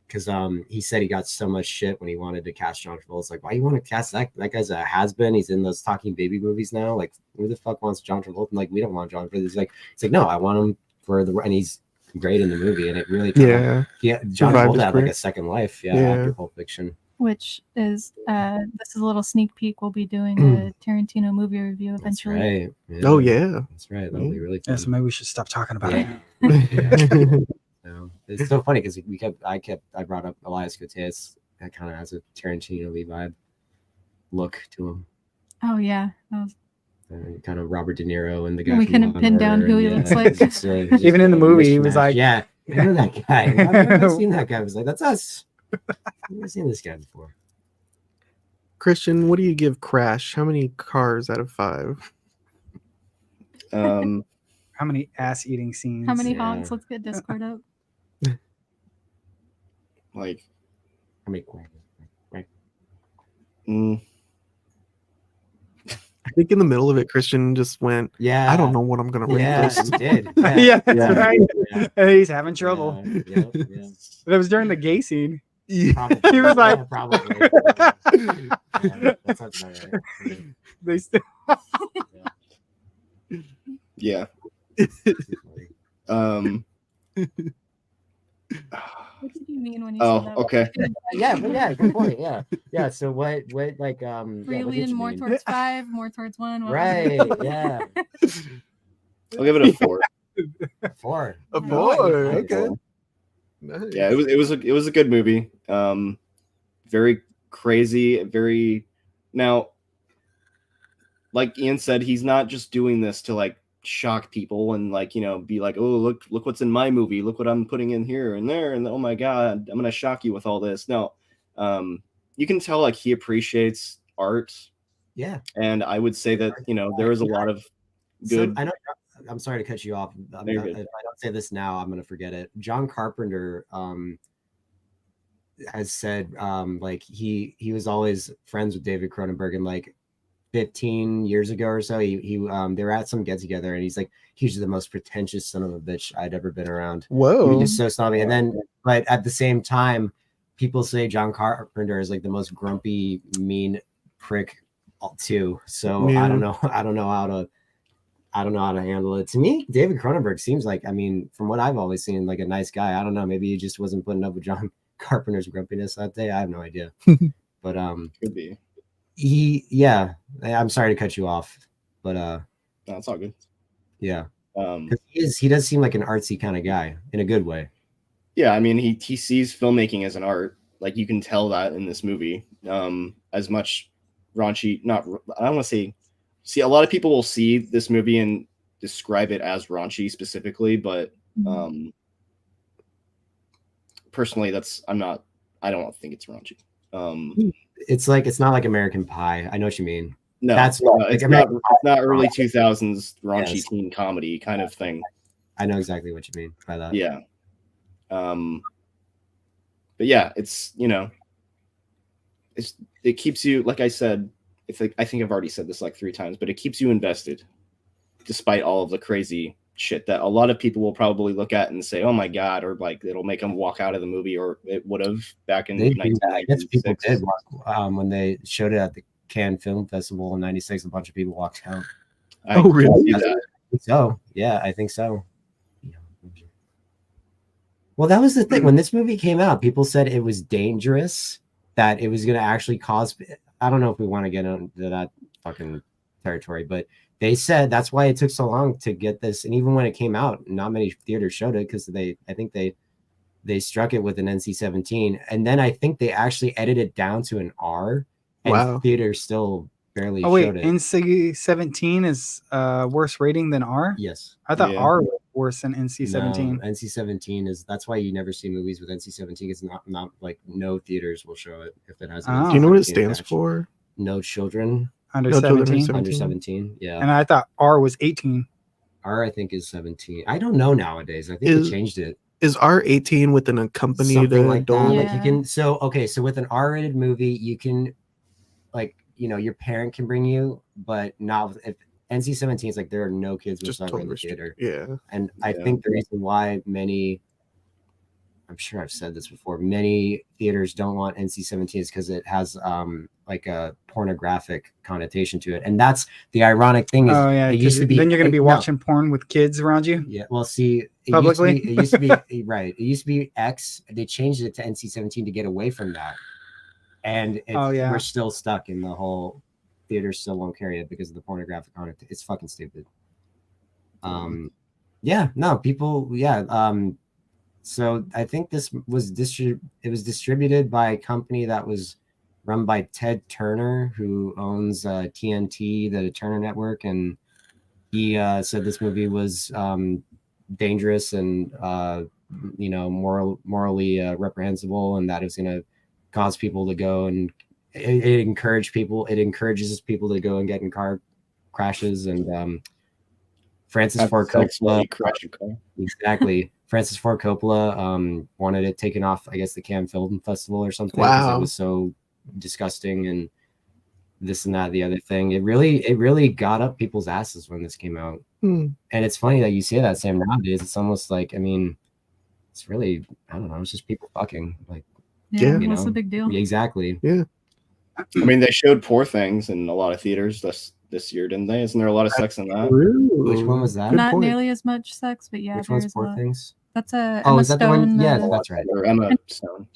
Because he said he got so much shit when he wanted to cast John Travolta. It's like, why you want to cast that? That guy's a has-been. He's in those Talking Baby movies now. Like, who the fuck wants John Travolta? Like, we don't want John Travolta. He's like, no, I want him for the, and he's great in the movie. And it really kind of, John Revived Travolta his had like career. a second life, Yeah. after Pulp Fiction. Which is this is a little sneak peek. We'll be doing a Tarantino movie review That's eventually. right. Oh yeah. That's right. That'll be really fun. Yeah, so maybe we should stop talking about Yeah. it. So, it's so funny because I brought up Elias Koteas. That kind of has a Tarantino vibe look to him. Oh yeah, that was Kind of Robert De Niro and the guy. We from couldn't Law and pin down Order, who he and, looks like. it's just Even in the a movie, he was mishmash. like- "Yeah, I know that guy. I've never seen that guy." I was like, "That's us. I've never seen this guy before." Christian, what do you give Crash? How many cars out of 5? How many ass eating scenes? how many Yeah. honks? Let's get Discord up. Like, How many? I think in the middle of it, Christian just went, Yeah, I don't know what I'm gonna rate Yeah, this. he did. Yeah, that's Yeah. right. Yeah. He's having trouble. Yeah. It was during the gay scene. Probably. He was like- Yeah, probably. Yeah, that sounds about right. Yeah. They still yeah. Too funny. What did you mean when you Oh, said that? okay. Yeah, good point. Yeah. So what like Were yeah, you what did leaning more mean? towards 5, more towards 1? What was Right? it? Yeah. I'll give it a 4. 4. A Nice. 4, Nice. okay. Nice. Yeah, it was a good movie. Very crazy, very now. Like Ian said, he's not just doing this to like shock people and like be like, oh look what's in my movie, look what I'm putting in here and there, and oh my god, I'm gonna shock you with all this. No, you can tell like he appreciates art, Yeah. and I would say that there is a lot of good. I know. I'm sorry to cut you off. If I don't say this now, I'm gonna forget it. John Carpenter has said like he was always friends with David Cronenberg, and like 15 years ago or so, he they were at some get together, and he's like, he's the most pretentious son of a bitch I'd ever been around. He Whoa. was just so snobby. And then, but at the same time, people say John Carpenter is like the most grumpy, mean prick too. So Yeah. I don't know how to handle it. To me, David Cronenberg seems like, I mean, from what I've always seen, like a nice guy. I don't know, maybe he just wasn't putting up with John Carpenter's grumpiness that day. I have no idea. But Could be. I'm sorry to cut you off, but No, it's all good. yeah, Um, 'cause he does seem like an artsy kind of guy in a good way. yeah, I mean, he sees filmmaking as an art. Like you can tell that in this movie. As much raunchy, I don't want to see. A lot of people will see this movie and describe it as raunchy specifically, but personally, I don't think it's raunchy. It's like, it's not like American Pie. I know what you mean. No, That's it's like not early 2000s raunchy Yes. teen comedy kind of thing. I know exactly what you mean by that. Yeah. But yeah, it's it keeps you, like I said, I think I've already said this like 3 times, but it keeps you invested despite all of the crazy shit that a lot of people will probably look at and say, oh my god, or like it'll make them walk out of the movie, or it would have back in I guess people 1996. did when they showed it at the Cannes Film Festival in '96. A bunch of people walked out. I Oh, really? can see that. So yeah, I think so. Well, that was the thing. When this movie came out, people said it was dangerous, that it was going to actually cause. I don't know if we want to get into that fucking territory, but they said that's why it took so long to get this. And even when it came out, not many theaters showed it because I think they struck it with an NC-17, and then I think they actually edited it down to an R, and Wow. theaters still barely Oh wait, showed it. NC-17 is worse rating than R? Yes. I thought Yeah. R was worse than NC-17. No, NC-17 is, that's why you never see movies with NC-17. It's not like no theaters will show it if it has. an Oh. Do you know what it NC-17 stands attached. for? No children Under No children 17. under under 17. Yeah. And I thought R was 18. R I think is 17. I don't know nowadays. I think Is- they changed it. Is R18 with an accompanied Something like that. adult? Like you Yeah. can so with an R-rated movie, you can like your parent can bring you, but not if NC-17 is like there are no kids Just whatsoever in totally the theater. Yeah. And I Yeah. think the reason why I'm sure I've said this before, many theaters don't want NC-17 is because it has like a pornographic connotation to it. And that's the ironic thing is Oh yeah, it used to be then you're gonna be no. watching porn with kids around you. Yeah, well, see, Publicly? it used to be right. It used to be X. They changed it to NC-17 to get away from that, and Oh, yeah. we're still stuck in the whole theaters still won't carry it because of the pornographic content. It's fucking stupid. Yeah, no, people, yeah. So I think this was it was distributed by a company that was run by Ted Turner, who owns TNT, the Turner Network, and he said this movie was dangerous and morally reprehensible, and that it was going to cause people to go and it encourages people to go and get in car crashes. And Francis Ford Coppola crash a car. exactly. Francis Ford Coppola wanted it taken off, I guess, the Cannes Film Festival or something, because Wow. it was so disgusting and this and that, the other thing. It really got up people's asses when this came out. Hmm. And it's funny that you say that, Sam. Nowadays, it's almost like, I mean, it's really, I don't know, it's just people fucking, like, Yeah. you What's know, the big deal? exactly. I mean, they showed Poor Things in a lot of theaters this year, didn't they? Isn't there a lot of sex in that? Which one was that? Good Not point. nearly as much sex, but yeah, Which there one's is a Poor lot. Things? That's a Oh, Emma is that the one? Stone, Yeah, that's right. Or Emma Stone.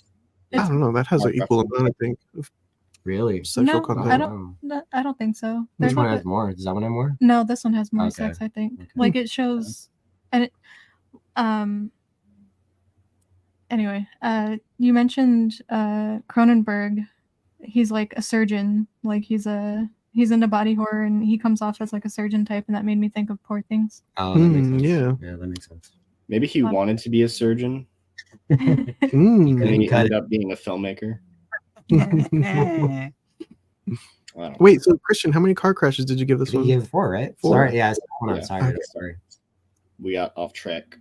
I don't know. That has an equal amount, I think, of Really? sexual No, content. I don't. I don't think so. Which They're one not has more? Does that one have more? No, this one has more Okay. sex, I think. Okay. Like it shows, and it, anyway, you mentioned Cronenberg. He's like a surgeon. Like he's into body horror, and he comes off as like a surgeon type, and that made me think of Poor Things. Oh, that makes sense. Yeah. Yeah, that makes sense. Maybe he wanted to be a surgeon and Hmm. he Cut ended up being a filmmaker. Eh. I don't know. Wait, so Christian, how many car crashes did you give I this think one? you gave it 4, right? 4. Sorry, yeah. Hold on, Yeah. sorry. Okay. Sorry. We got off track.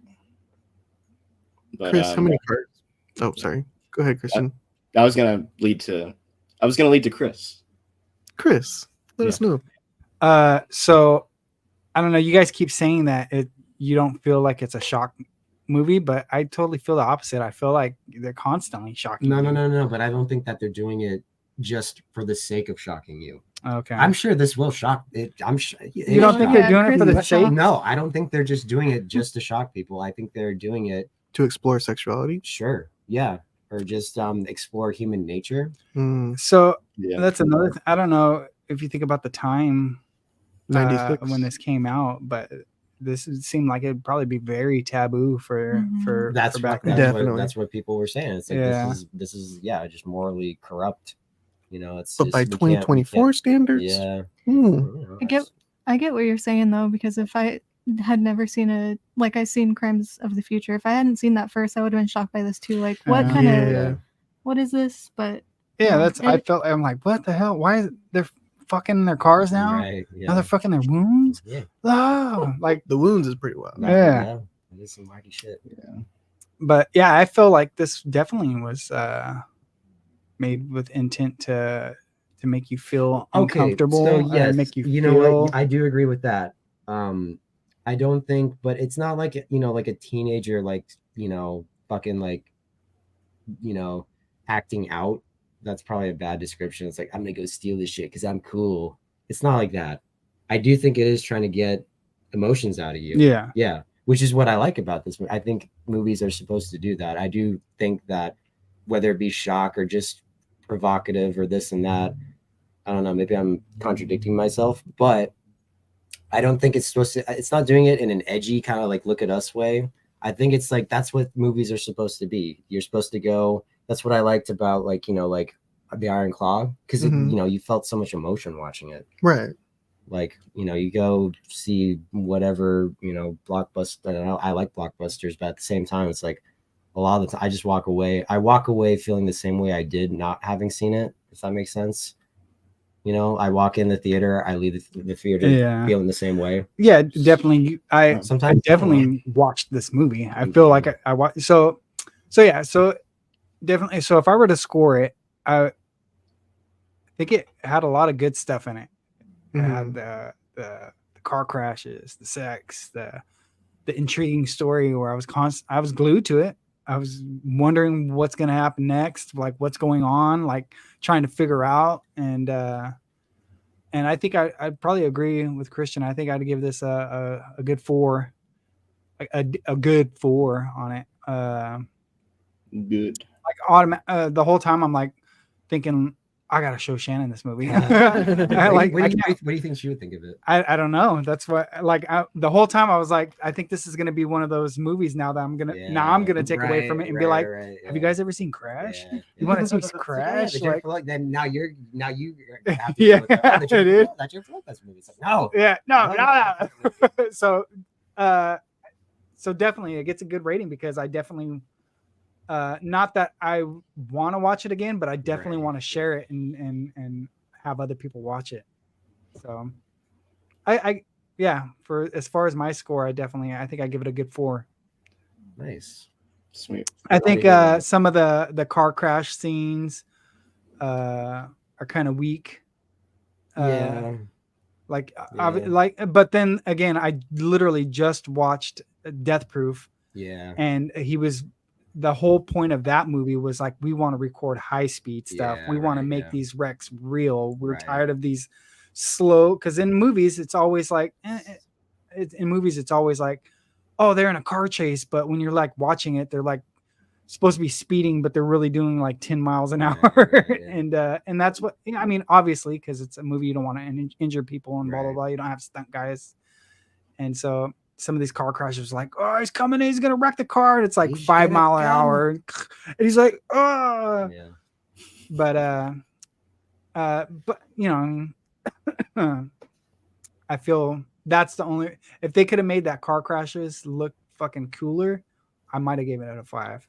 But Chris, how many cars? Oh, sorry. Go ahead, Christian. I was gonna lead to Chris. Chris, let us know. So I don't know. You guys keep saying that you don't feel like it's a shock movie, but I totally feel the opposite. I feel like they're constantly shocking. No. But I don't think that they're doing it just for the sake of shocking you. Okay. I'm sure this will shock it. I'm sure You don't think they're doing it for the Chris sake? is No, I don't think they're just doing it just to shock people. I think they're doing it, To explore sexuality. sure, yeah, or just explore human nature. Hmm. So Yeah. that's another. I don't know if you think about the time 96. when this came out, but this seemed like it'd probably be very taboo for Mhm. That's back what, then. Definitely. that's what people were saying. It's like Yeah. this is yeah, just morally corrupt. You know, it's But just, by we can't- 2024 standards, yeah. hmm. I get what you're saying though, because if I had never seen I seen Crimes of the Future, if I hadn't seen that first, I would have been shocked by this too. Like, what kind of, Yeah. what is this? But Yeah, Yeah, I'm like, what the hell? Why is they're fucking their cars now? Right. Now Yeah. they're fucking their wounds. Yeah. Oh, like, The wounds is pretty wild. Yeah. It is some wacky shit. but yeah, I feel like this definitely was made with intent to make you feel uncomfortable. So yes, make you know feel. what? I do agree with that. I don't think, but it's not like like a teenager, like fucking like acting out. That's probably a bad description. It's like, I'm gonna go steal this shit because I'm cool. It's not like that. I do think it is trying to get emotions out of you. Yeah. Which is what I like about this. I think movies are supposed to do that. I do think that whether it be shock or just provocative or this and that, I don't know, maybe I'm contradicting myself, but I don't think it's supposed to, it's not doing it in an edgy kind of like look at us way. I think it's like, that's what movies are supposed to be. You're supposed to go, that's what I liked about like the Iron Claw, because Mhm. you felt so much emotion watching it. Right. Like, you go see whatever, blockbuster. I don't know, I like blockbusters, but at the same time, it's like a lot of the time I just walk away. I walk away feeling the same way I did not having seen it, if that makes sense. You know, I walk in the theater, I leave the theater Yeah. feeling the same way. Yeah, definitely. I Sometimes definitely watched this movie. I feel like I watched. So yeah. So definitely. So if I were to score it, I think it had a lot of good stuff in it. It had the car crashes, the sex, the intriguing story where I was glued to it. I was wondering what's going to happen next, like what's going on, like trying to figure out. And I think I'd probably agree with Christian. I think I'd give this a good 4, a good 4 on it. Good. Like the whole time I'm like thinking, I gotta show Shannon this movie. What do you think she would think of it? I don't know. That's what the whole time I was like, I think this is gonna be one of those movies now that I'm gonna take away from it and be like, have you guys ever seen Crash? Yeah. You want to see Crash? Like, then now you have to Yeah, dude. That's your fault. That's movie. It's like, no. Yeah, no. So definitely it gets a good rating because I definitely not that I want to watch it again, but I definitely want to share it and have other people watch it. So I for as far as my score, I think I give it a good 4. Nice. Sweet. I think some of the car crash scenes are kind of weak. Yeah. But then again, I literally just watched Death Proof. Yeah. And the whole point of that movie was like, we want to record high speed stuff. We want to make these wrecks real. We're tired of these slow, because in movies, it's always like, oh, they're in a car chase. But when you're like watching it, they're like supposed to be speeding, but they're really doing like 10 miles an hour. And that's what, I mean, obviously, because it's a movie, you don't want to injure people and blah, blah, blah. You don't have stunt guys. And so some of these car crashes like, oh, he's coming in, he's gonna wreck the car, and it's like 5 mile an hour, and he's like, oh. Yeah. But you know, I feel that's the only, if they could have made that car crashes look fucking cooler, I might have given it a 5.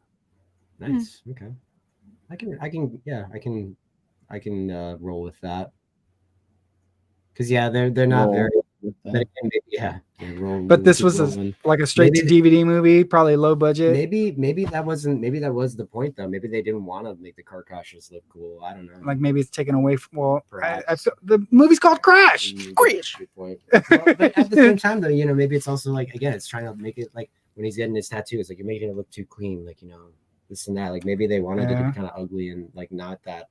Nice. Okay. I can roll with that. Because they're not very. But again, maybe, but this was like a straight to DVD movie, probably low budget. Maybe that was the point though. Maybe they didn't want to make the car crashes look cool. I don't know. Like maybe it's taken away from. Well, the movie's called Crash. Crash. Good point. But at the same time, though, you know, maybe it's also like, again, it's trying to make it like when he's getting his tattoo, it's like you're making it look too clean, like, you know, this and that. Like maybe they wanted it to be kind of ugly and like not that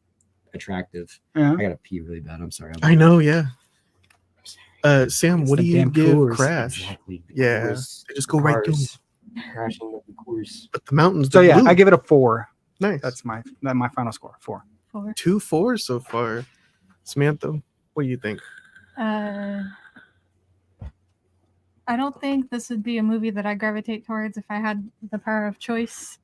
attractive. I gotta pee really bad. I'm sorry. I know. Yeah. Sam, what do you give Crash? Exactly. Yeah, they just go right through. Crashing up the course. But the mountains. So yeah, I give it a 4. Nice. That's my final score. 4. 2 4s so far. Samantha, what do you think? I don't think this would be a movie that I gravitate towards if I had the power of choice.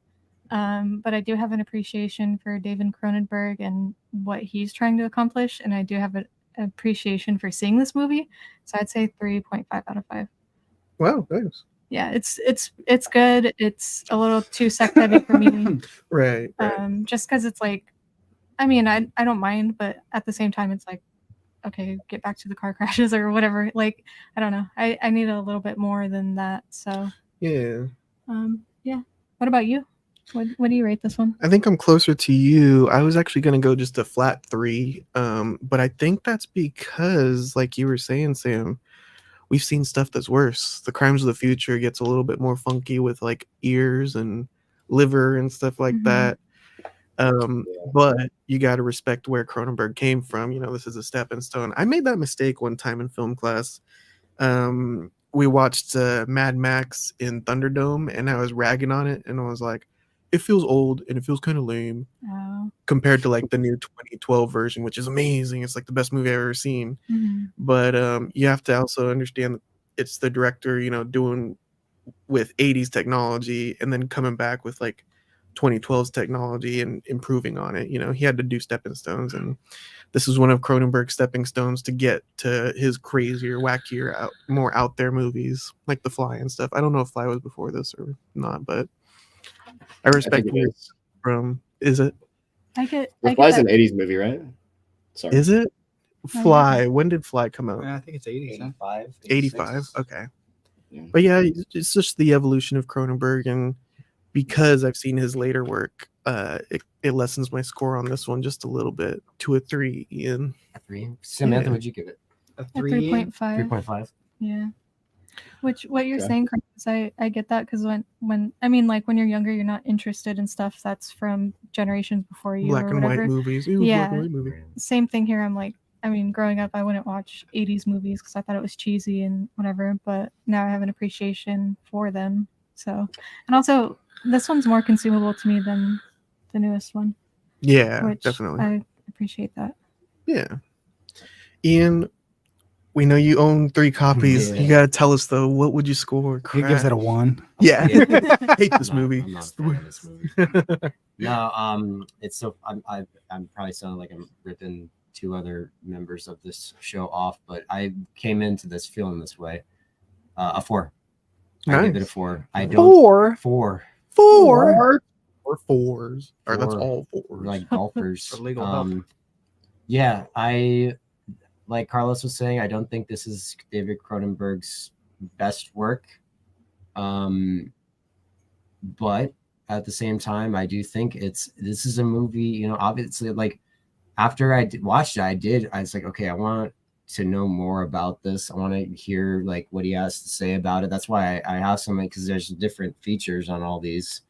But I do have an appreciation for David Cronenberg and what he's trying to accomplish, and I do have an appreciation for seeing this movie. So I'd say 3.5 out of 5. Wow, thanks. Yeah, it's good. It's a little too sex heavy for me. Right. Just because it's like, I mean, I don't mind, but at the same time, it's like, okay, get back to the car crashes or whatever. Like, I don't know. I need a little bit more than that. So yeah. Yeah. What about you? What do you rate this one? I think I'm closer to you. I was actually going to go just a flat 3. But I think that's because, like you were saying, Sam, we've seen stuff that's worse. The Crimes of the Future gets a little bit more funky with like ears and liver and stuff like that. But you got to respect where Cronenberg came from. You know, this is a stepping stone. I made that mistake one time in film class. We watched Mad Max in Thunderdome, and I was ragging on it, and I was like, it feels old and it feels kind of lame compared to like the new 2012 version, which is amazing. It's like the best movie I've ever seen. But you have to also understand that it's the director, you know, doing with 80s technology and then coming back with like 2012's technology and improving on it. You know, he had to do stepping stones, and this is one of Cronenberg's stepping stones to get to his crazier, wackier, more out there movies like The Fly and stuff. I don't know if Fly was before this or not, but I respect it from. Is it? The Fly's an 80s movie, right? Sorry. Is it? Fly. When did Fly come out? I think it's 80s. Huh? 85. 85. Okay. Yeah. But yeah, it's just the evolution of Cronenberg, and because I've seen his later work, it lessens my score on this one just a little bit to a 3. Ian. A 3. Samantha, Yeah. would you give it? A A 3. 3.5. 3.5. Yeah. Which what you're Okay. saying, Chris, I get that, because when I mean, like, when you're younger, you're not interested in stuff that's from generations before you Black or and whatever. white movies. Ew, Yeah. Black and white movie. Same thing here. I'm like, I mean, growing up, I wouldn't watch 80s movies because I thought it was cheesy and whatever, but now I have an appreciation for them. So, and also, this one's more consumable to me than the newest one, Yeah, which definitely. I appreciate that. Yeah. Ian, we know you own 3 copies. Yeah. You gotta tell us though, what would you score? He gives it a Crash? 1. Yeah. Yeah. Hate this movie. I'm not a fan of this movie. No, it's so I'm probably sounding like I'm ripping 2 other members of this show off, but I came into this feeling this way. A 4. I give it a Nice. 4. I don't 4. 4 4 or 4s. Or that's 4. all 4s. like golfers. For legal help. Yeah, I like Carlos was saying, I don't think this is David Cronenberg's best work. But at the same time, I do think this is a movie, you know, obviously, like, after I watched it, I was like, okay, I want to know more about this. I want to hear like what he has to say about it. That's why I have something, because there's different features on all these.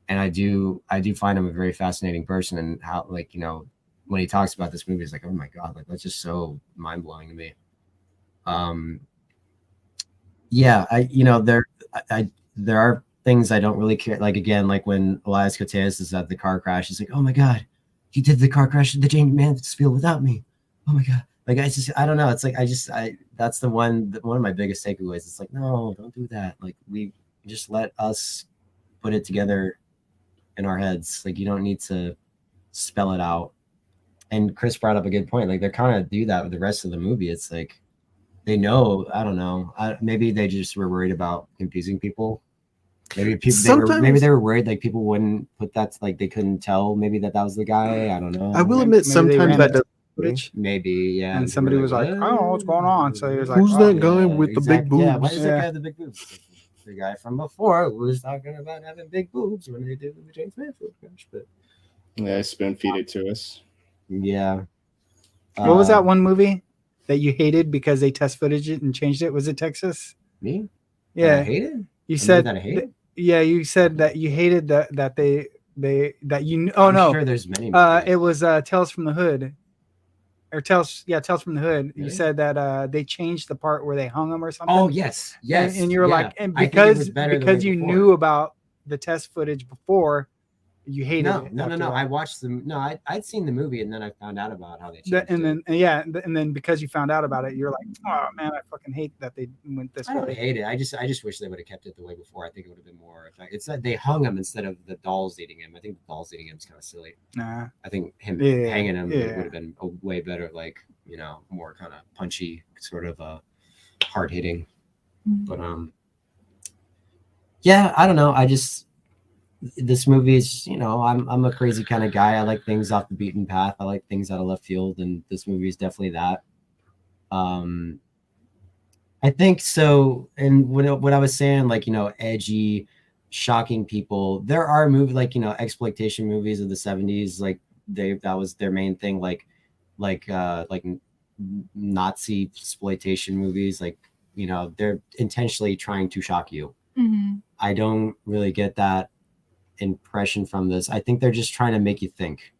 And I do find him a very fascinating person, and how, like, you know, when he talks about this movie, it's like, oh my God, like, that's just so mind blowing to me. Yeah, there are things I don't really care. Like, again, like when Elias Koteas is at the car crash, he's like, oh my God, he did the car crash at the James Mansfield without me. Oh my God. Like, I don't know. It's like, that's one of my biggest takeaways. It's like, no, don't do that. Like, we just let us put it together in our heads. Like, you don't need to spell it out. And Chris brought up a good point. Like, they're kind of do that with the rest of the movie. It's like, they know, I don't know. Maybe they just were worried about confusing people. Maybe they were worried like people wouldn't put that, like they couldn't tell maybe that was the guy. I don't know. I will admit, sometimes that does. Footage. Maybe, yeah. And somebody was like, I don't know what's going on. So he was like, Who's oh, that guy with the big boobs? Yeah, why is that guy with the big boobs? The guy from before who was talking about having big boobs when they did the James Mansfield crash. But Yeah, spoon feed it to us. yeah. What was that one movie that you hated because they test footage it and changed it? Was it Texas? Me? Yeah. I hate it. You said that I hate it. Yeah, you said that you hated that you. Oh I'm no, sure there's many. It was Tales from the Hood, or Tales from the Hood. Really? You said that they changed the part where they hung him or something. Oh yes. And you were like, and I think it was because better the way you before. knew about the test footage before, you hated it. No. after that. I watched them. No, I'd seen the movie and then I found out about how they changed it. And then because you found out about it, you're like, oh man, I fucking hate that they went this I don't way. hate it. I just wish they would have kept it the way before. I think it would have been more effective. It's that they hung him instead of the dolls eating him. I think the dolls eating him is kind of silly. Nah. I think him Yeah, hanging him yeah. would have been a way better, like, you know, more kind of punchy, sort of hard hitting. But yeah, I don't know. This movie is, you know, I'm a crazy kind of guy. I like things off the beaten path. I like things out of left field, and this movie is definitely that. I think so. And what I was saying, like, you know, edgy, shocking people. There are movies like, you know, exploitation movies of the 70s, like that was their main thing, like Nazi exploitation movies, like, you know, they're intentionally trying to shock you. Mm-hmm. I don't really get that impression from this. I think they're just trying to make you think.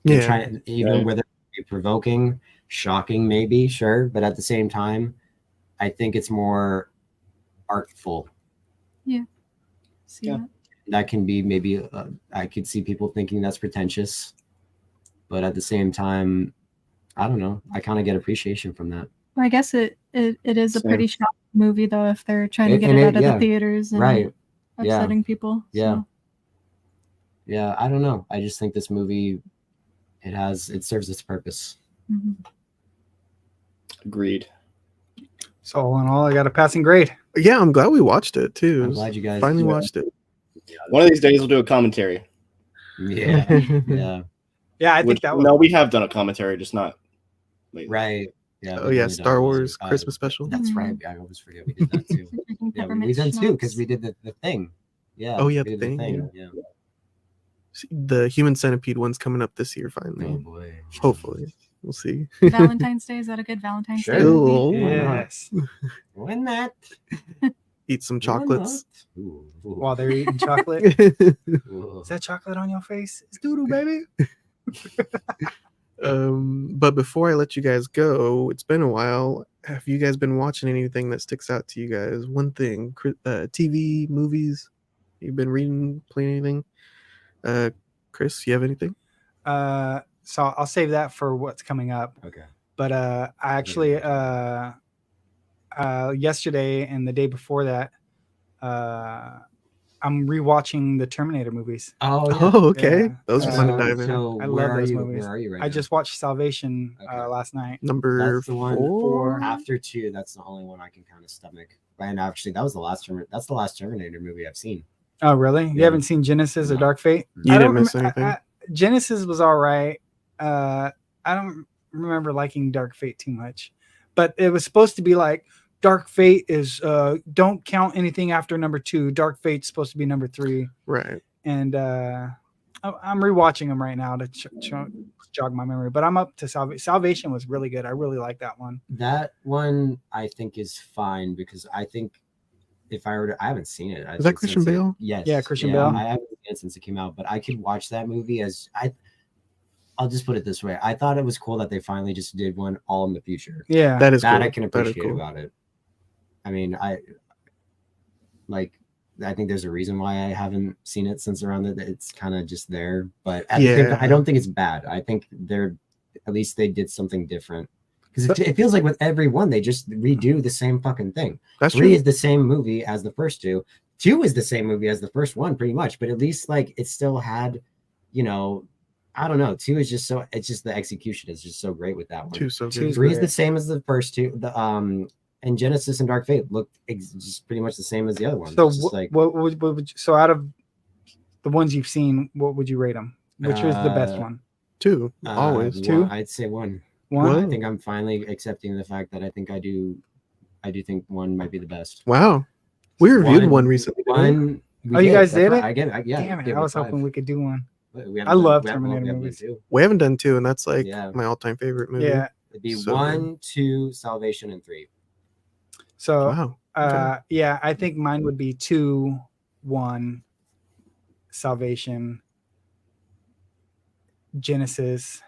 They're trying to, even whether it's provoking, shocking, maybe, sure, but at the same time, I think it's more artful. Yeah. See that? That can be maybe I could see people thinking that's pretentious, but at the same time, I don't know. I kind of get appreciation from that. Well, I guess it is a Same. pretty shocking movie though, if they're trying to get it out of the theaters and right. upsetting people. Yeah. So. Yeah, I don't know. I just think this movie, it serves its purpose. Mm-hmm. Agreed. So all in all, I got a passing grade. Yeah, I'm glad we watched it too. I'm glad you guys finally watched it. One of these days we'll do a commentary. Yeah, yeah. Yeah, I think Which, that was. no, we have done a commentary, just not lately. Right. Yeah. Oh we've yeah, only Star done Wars one. Christmas special. That's right. I always forget we did that too. Drinking Yeah, peppermint we've done two because schnapps. we did the thing. Yeah. Oh, yeah, we the did thing, Yeah. The Human Centipede one's coming up this year Oh finally. boy. Hopefully, we'll see. Valentine's Day, is that a good Valentine's Day Sure. movie? Why not? Yes. Why not? Eat some Why chocolates. not? Ooh, ooh, While they're eating chocolate. ooh. Is that chocolate on your face? It's doodoo, baby. But before I let you guys go, it's been a while. Have you guys been watching anything that sticks out to you guys? One thing, TV, movies. You've been reading, playing anything? Chris, you have anything? So I'll save that for what's coming up. Okay. But I actually yesterday and the day before that, I'm rewatching the Terminator movies. Oh yeah. Oh, okay. Yeah. Those are fun to So- dive in. So I where love are those you? movies. Where are you right I now? just watched Salvation Okay. last night. Number That's the one. 4. After 2, that's the only one I can kind of stomach. And actually, that was the last. That's the last Terminator movie I've seen. Oh, really? You Yeah. haven't seen Genesis or No. Dark Fate? You I didn't don't miss rem- anything. Genesis was all right. I don't remember liking Dark Fate too much, but it was supposed to be like Dark Fate is don't count anything after number 2. Dark Fate's supposed to be number 3, Right. and I'm rewatching them right now to jog my memory. But I'm up to Salvation. Salvation was really good. I really like that one. That one I think is fine because I think if I were to, I haven't seen it. Is that Christian Bale? Yes. Yeah, Christian Bale. I haven't seen it since it came out, but I could watch that movie as I'll just put it this way. I thought it was cool that they finally just did one all in the future. Yeah, That is That cool. I can That is appreciate about it. I mean, I think there's a reason why I haven't seen it since around it. It's kind of just there, but at the same time, I don't think it's bad. I think at least they did something different because it feels like with every one they just redo the same fucking thing. That's 3 true. is the same movie as the first 2. 2 is the same movie as the first one, pretty much. But at least like it still had, I don't know. 2 is just it's just the execution is just so great with that one. 2 so Two's good. 3 is great. the same as the first 2. And Genesis and Dark Fate looked just pretty much the same as the other one. So It's just like what would you, so out of the ones you've seen, what would you rate them? Which was the best one? 2, always. 2? I'd say 1. One. I think I'm finally accepting the fact that I think I do think 1 might be the best. Wow. We reviewed one recently. didn't we? 1. we Oh, you guys That's did right. it? I get it. Yeah. Damn it! give I was 5. hoping we could do one. We I love we haven't- Terminator we haven't movies. done 2. We haven't done 2, and that's like Yeah. my all-time favorite movie. Yeah. It'd be So 1, 2, Salvation, and 3. So Wow. Okay. yeah, I think mine would be 2, 1, Salvation, Genesis.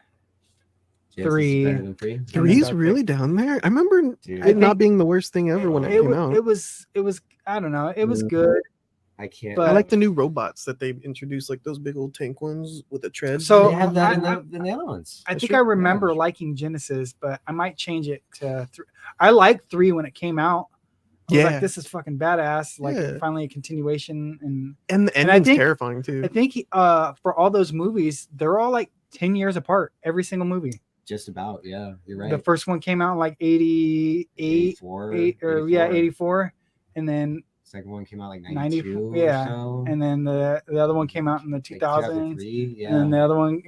Genesis is 3. better than 3. then 3's Dark really down there. I remember Dude, it not being the worst thing ever when it came out. It was. I don't know. It was good. I can't. but- I like the new robots that they introduced, like those big old tank ones with a tread. So- they have that I- in the other ones. I That's think true. I remember Yeah. liking Genesis, but I might change it to 3. I liked 3 when it came out. I was Yeah. like, this is fucking badass. Like Yeah. finally a continuation. And and the and I ending's think- terrifying too. I think for all those movies, they're all like 10 years apart. Every single movie. Just about, yeah, you're right. The first one came out in like 88, 84, 84, and then Second one came out like 90, 92 yeah, or so. and then the other one came out in the Like 2000s, 2003, yeah. and then the other one,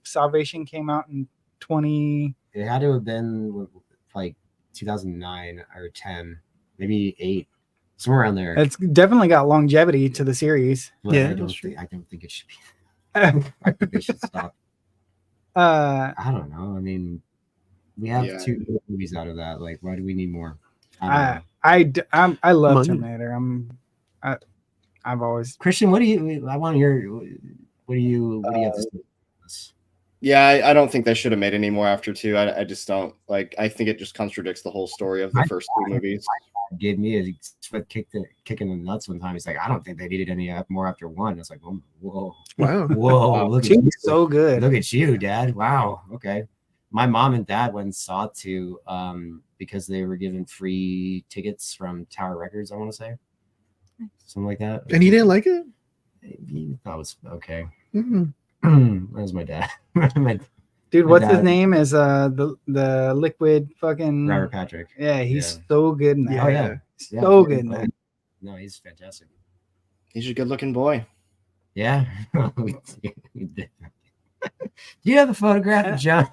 Salvation, came out in 20. It had to have been like 2009 or 10, maybe 8, somewhere around there. It's definitely got longevity to the series. But Yeah, I don't that's true. think it should be. I think they should stop. I don't know. I mean, we have Yeah. 2 good movies out of that. Like, why do we need more? I don't know. I love Money. Terminator. I've always Christian, what do you? I want to hear. What do you have to say about this? Yeah, I don't think they should have made any more after 2. I just don't like. I think it just contradicts the whole story of the first 2 movies. Gave me a kick in the nuts one time. He's like, I don't think they needed any more after 1. It's like, whoa, Wow. whoa, Wow. look at Two's you. so good. Look at you, Dad. Wow. Okay. My mom and dad went and saw 2 because they were given free tickets from Tower Records, I want to say. Something like that. And he didn't like it? He thought it was okay. Mhm. That was my dad. Dude, My what's his dad- name? Is the liquid fucking Robert Patrick. Yeah, he's Yeah. so good in that. Oh, yeah. Yeah, So yeah, good in that. No, he's fantastic. He's a good-looking boy. Yeah. we did. Do you have a photograph of John?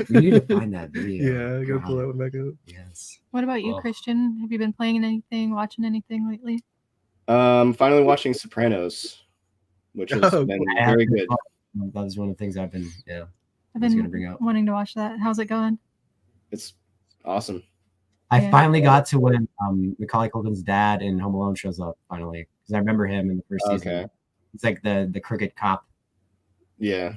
We need to find that video. Yeah, I gotta pull that one back up. Yes. What about you, Oh. Christian? Have you been playing anything, watching anything lately? Finally watching Sopranos, which has Oh, been I very haven't- good. That was one of the things I've been, I've I was been gonna bring up. wanting to watch that. How's it going? It's awesome. I Yeah. finally got to when Macaulay Culkin's dad in Home Alone shows up finally, because I remember him in the first season. Okay. It's like the crooked cop. Yeah.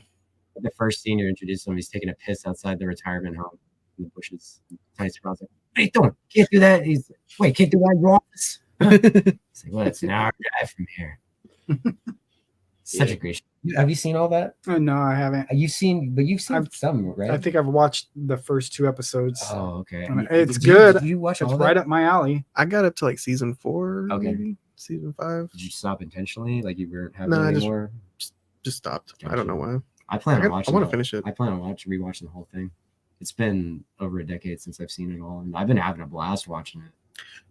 The first scene you introduced him, he's taking a piss outside the retirement home in the bushes. Tiny Sopranos like, what are you doing? Can't do that. He's wait, can't do that in your office. He's like, well, it's an hour drive from here. Such a great show. Have you seen all that? No, I haven't. You've seen some, right? I think I've watched the first 2 episodes. Oh, okay. I mean, it's Did you- good. Did you watch It's all right that? up my alley. I got up to like season 4, Okay. maybe season 5. Did you stop intentionally? Like you weren't having No, I any just- more? Just stopped. I don't know why. I plan on I watching. want to the- finish it. I plan on rewatching the whole thing. It's been over a decade since I've seen it all, and I've been having a blast watching it.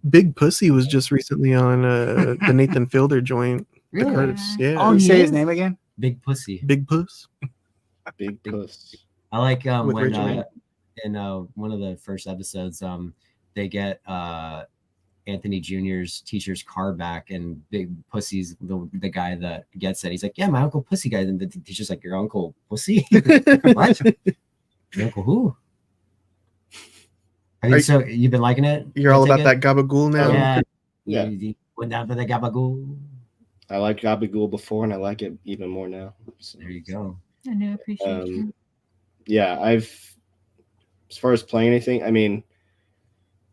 Big Pussy was just recently on the Nathan Fielder joint. The Really? credits. Yeah. Oh, You he say his is? name again? Big Pussy. Big Puss. Big puss. I like With when Rachel Weisz. in one of the first episodes, they get Anthony Jr.'s teacher's car back, and Big Pussy's the guy that gets it. He's like, "Yeah, my uncle Pussy guy." And the teacher's like, "Your uncle Pussy? What? Your uncle who?" I mean, so you've been liking it? You're I all take about it? that gabagool now. Yeah. Yeah. You went down for the gabagool. I liked Gabagool before, and I like it even more now. So, There you go. A new appreciation. yeah, as far as playing anything, I mean,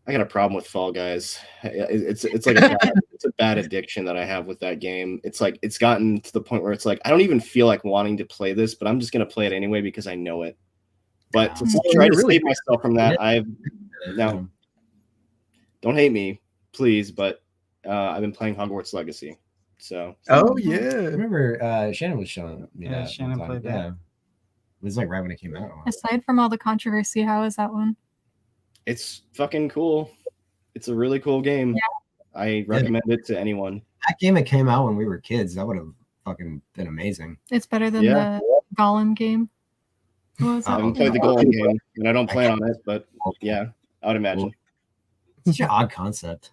I got a problem with Fall Guys. It's like it's a bad addiction that I have with that game. It's like it's gotten to the point where it's like I don't even feel like wanting to play this, but I'm just gonna play it anyway because I know it. But to Wow. try to Really? save myself from that, Now- don't hate me, please, but I've been playing Hogwarts Legacy. So Oh I yeah. remember Shannon was showing me Yeah, that. Shannon one time. played that. Yeah. It was like right when it came out. Aside from all the controversy, how is that one? it's fucking cool. It's a really cool game. I recommend it to anyone. That game that came out when we were kids, that would have fucking been amazing. It's better than Yeah. the Gollum game. What was I Oh, haven't it? played the Golden game, and I don't plan on it, but yeah, I would imagine. It's such an odd concept.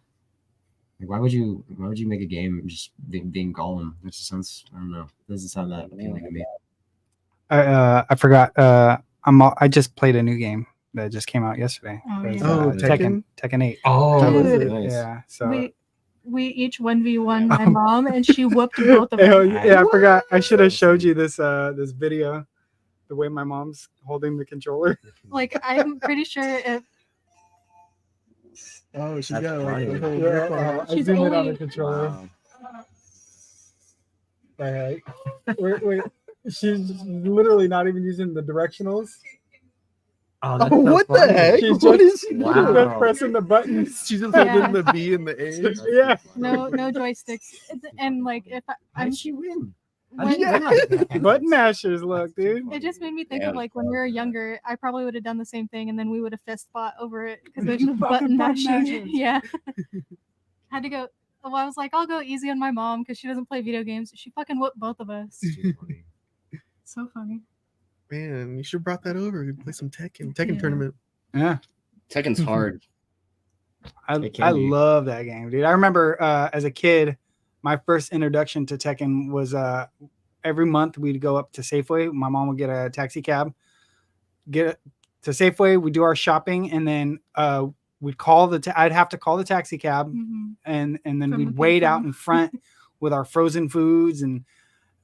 Like, why would you make a game just being Gollum? It just sounds, I don't know. It doesn't sound that appealing to me. I forgot. I just played a new game that just came out yesterday. Oh, It was, yeah. Oh, Tekken 8. Oh, How was it? nice. Yeah. So We each 1v1 my mom, and she whooped both of Hell, us. yeah, I forgot. I should have showed you this this video. The way my mom's holding the controller. Like, I'm pretty sure if Oh, she's That's got like funny. the whole Yeah, grip on it. I She's zoomed in on only- the controller. Wow. Right. Wait. She's literally not even using the directionals. Oh, Oh, what the heck? She's What just- is she Wow. doing? Just pressing the buttons. She's just Yeah. holding the B and the A. Yeah. no joysticks, and like if How I'm did she win? when, Button mashers, look, dude. it just made me think Yeah. of like when we were younger. I probably would have done the same thing, and then we would have fist fought over it because there's Fucking button button mashing. mashers. Yeah, had to go. Well, I was like, I'll go easy on my mom because she doesn't play video games. She fucking whooped both of us. So funny. Man, you should have brought that over. We'd play some Tekken Yeah. tournament. Yeah. Tekken's hard. I It can be. love that game, dude. I remember as a kid, my first introduction to Tekken was every month we'd go up to Safeway. My mom would get a taxi cab, get to Safeway. We'd do our shopping, and then we'd call I'd have to call the taxi cab, hmm and then From the we'd wait out payphone. in front with our frozen foods and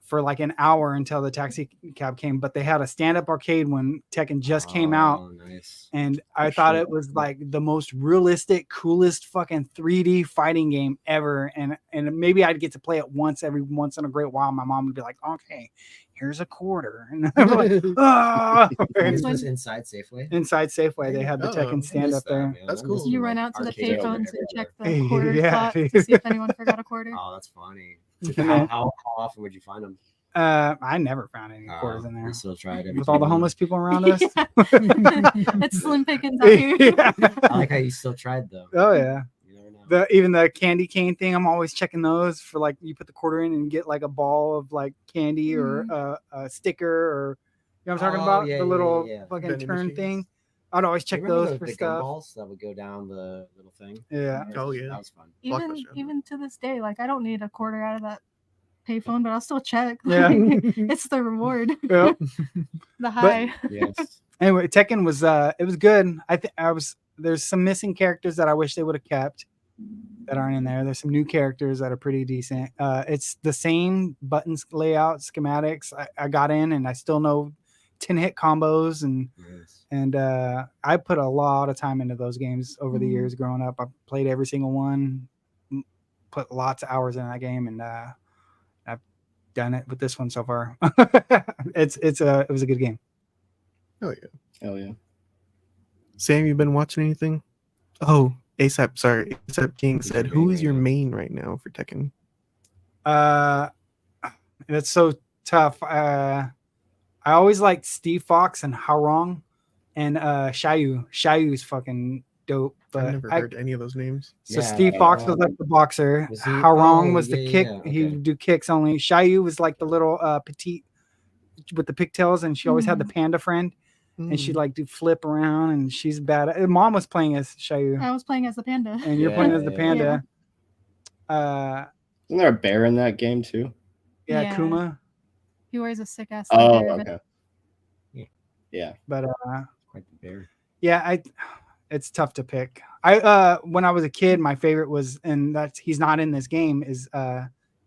for like an hour until the taxi cab came. But they had a stand-up arcade when Tekken just came out. Oh, nice. And I For thought sure. it was like the most realistic, coolest fucking 3D fighting game ever. And maybe I'd get to play it every once in a great while. My mom would be like, okay, here's a quarter. And I'm like, ah. This was inside Safeway. Inside Safeway, they had the Oh, Tekken I stand Missed up that, there. man. That's I cool. missed You the, run like, out to the arcade payphones and everywhere. check the quarter Yeah. slot to see if anyone forgot a quarter. Oh, that's funny. And How often would you find them? I never found any quarters in there. You still tried it With all the homeless people around us. Yeah. It's slim pickings out here. Yeah. I like how you still tried though. Oh, yeah. You never know. even the candy cane thing. I'm always checking those for like you put the quarter in and get like a ball of like candy or a sticker or you know what I'm talking about? Yeah, the yeah, little yeah. fucking Vending turn machines. thing. I'd always check those for the stuff. gumballs that would go down the little thing? Yeah. Oh, yeah. That was fun. Even Blockbuster. to this day, like I don't need a quarter out of that payphone, but I'll still check. Yeah. It's the reward, Yeah. the high. Yes. Anyway, Tekken was it was good. There's some missing characters that I wish they would have kept that aren't in there. There's some new characters that are pretty decent. It's the same buttons layout schematics. I got in and I still know 10 hit combos Yes. and I put a lot of time into those games over the years growing up. I played every single one, put lots of hours in that game, and I've done it with this one so far. It was a good game. Oh yeah. Hell yeah. Sam, you been watching anything? Oh, ASAP King said, "Who is your main right now for Tekken?" That's so tough. I always liked Steve Fox and Harong and Shayu. Shayu's fucking dope. But I've never heard any of those names. So Yeah, Steve Fox was like the boxer. was he- Harong oh, was the yeah, kick. yeah, He okay. would do kicks only. Shayu was like the little petite with the pigtails, and she always had the panda friend, and she'd like do flip around, and she's bad. Mom was playing as Shayu, I was playing as the panda. and you're playing as the Yeah. panda. Isn't there a bear in that game too? Yeah, Yeah. Kuma. He wears a sick ass. Oh, leather, but okay. Yeah. But Quite the bear. yeah, it's tough to pick. I when I was a kid, my favorite was, and that's he's not in this game, is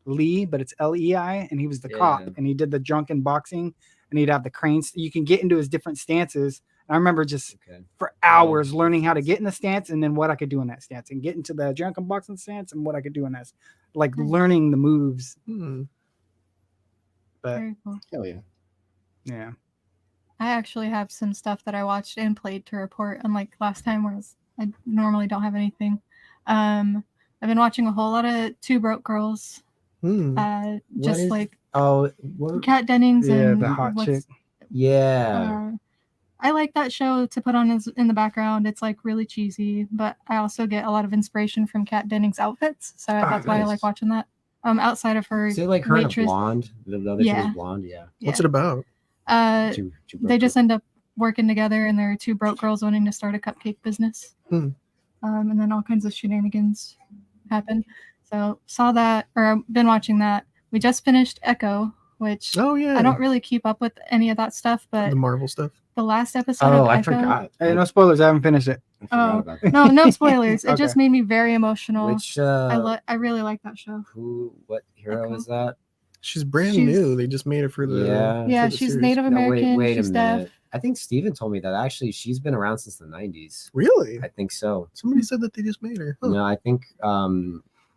Lee, but it's Lei, and he was the cop, Yeah. and he did the drunken boxing, and he'd have the cranes. You can get into his different stances. I remember just for hours learning how to get in the stance and then what I could do in that stance, and get into the drunken boxing stance and what I could do in that, like learning the moves. But very cool. Hell yeah. yeah. I actually have some stuff that I watched and played to report, unlike last time where I normally don't have anything. I've been watching a whole lot of Two Broke Girls. Just like Kat Dennings and the hot chick. Yeah. I like that show to put on in the background. It's like really cheesy, but I also get a lot of inspiration from Kat Dennings' outfits, so that's why I like watching that. Outside of her, is it like her and a waitress, blonde? The other chick was blonde. Yeah. What's it about? They just end up working together, and they're two broke girls wanting to start a cupcake business. And then all kinds of shenanigans happen. So saw that, or I've been watching that. We just finished Echo, which I don't really keep up with any of that stuff, but the Marvel stuff. The last episode of Echo. I forgot. Hey, no spoilers. I haven't finished it. No spoilers. It just made me very emotional. Which I really like that show. What hero is that? She's brand new. They just made her for the yeah. for the She's series. Native American. Wait she's a minute. I think Steven told me that actually she's been around since the 90s. Really? I think so. Somebody said that they just made her. Huh. No, I think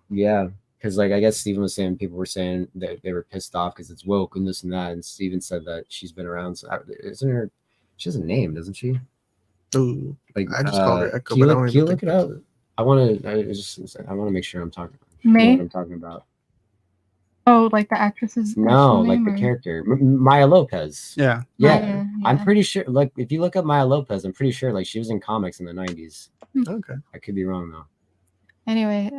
yeah, because like I guess Steven was saying people were saying that they were pissed off because it's woke and this and that, and Steven said that she's been around. So isn't her? She has a name, doesn't she? Oh, like I just called her Echo. Can you look it up? I want to make sure I'm talking. May? What I'm talking about. Oh, like the actress's? No, like the character, Maya Lopez. Yeah. Yeah. I'm pretty sure. Like, if you look up Maya Lopez, I'm pretty sure like she was in comics in the 90s. Okay. I could be wrong though. Anyway,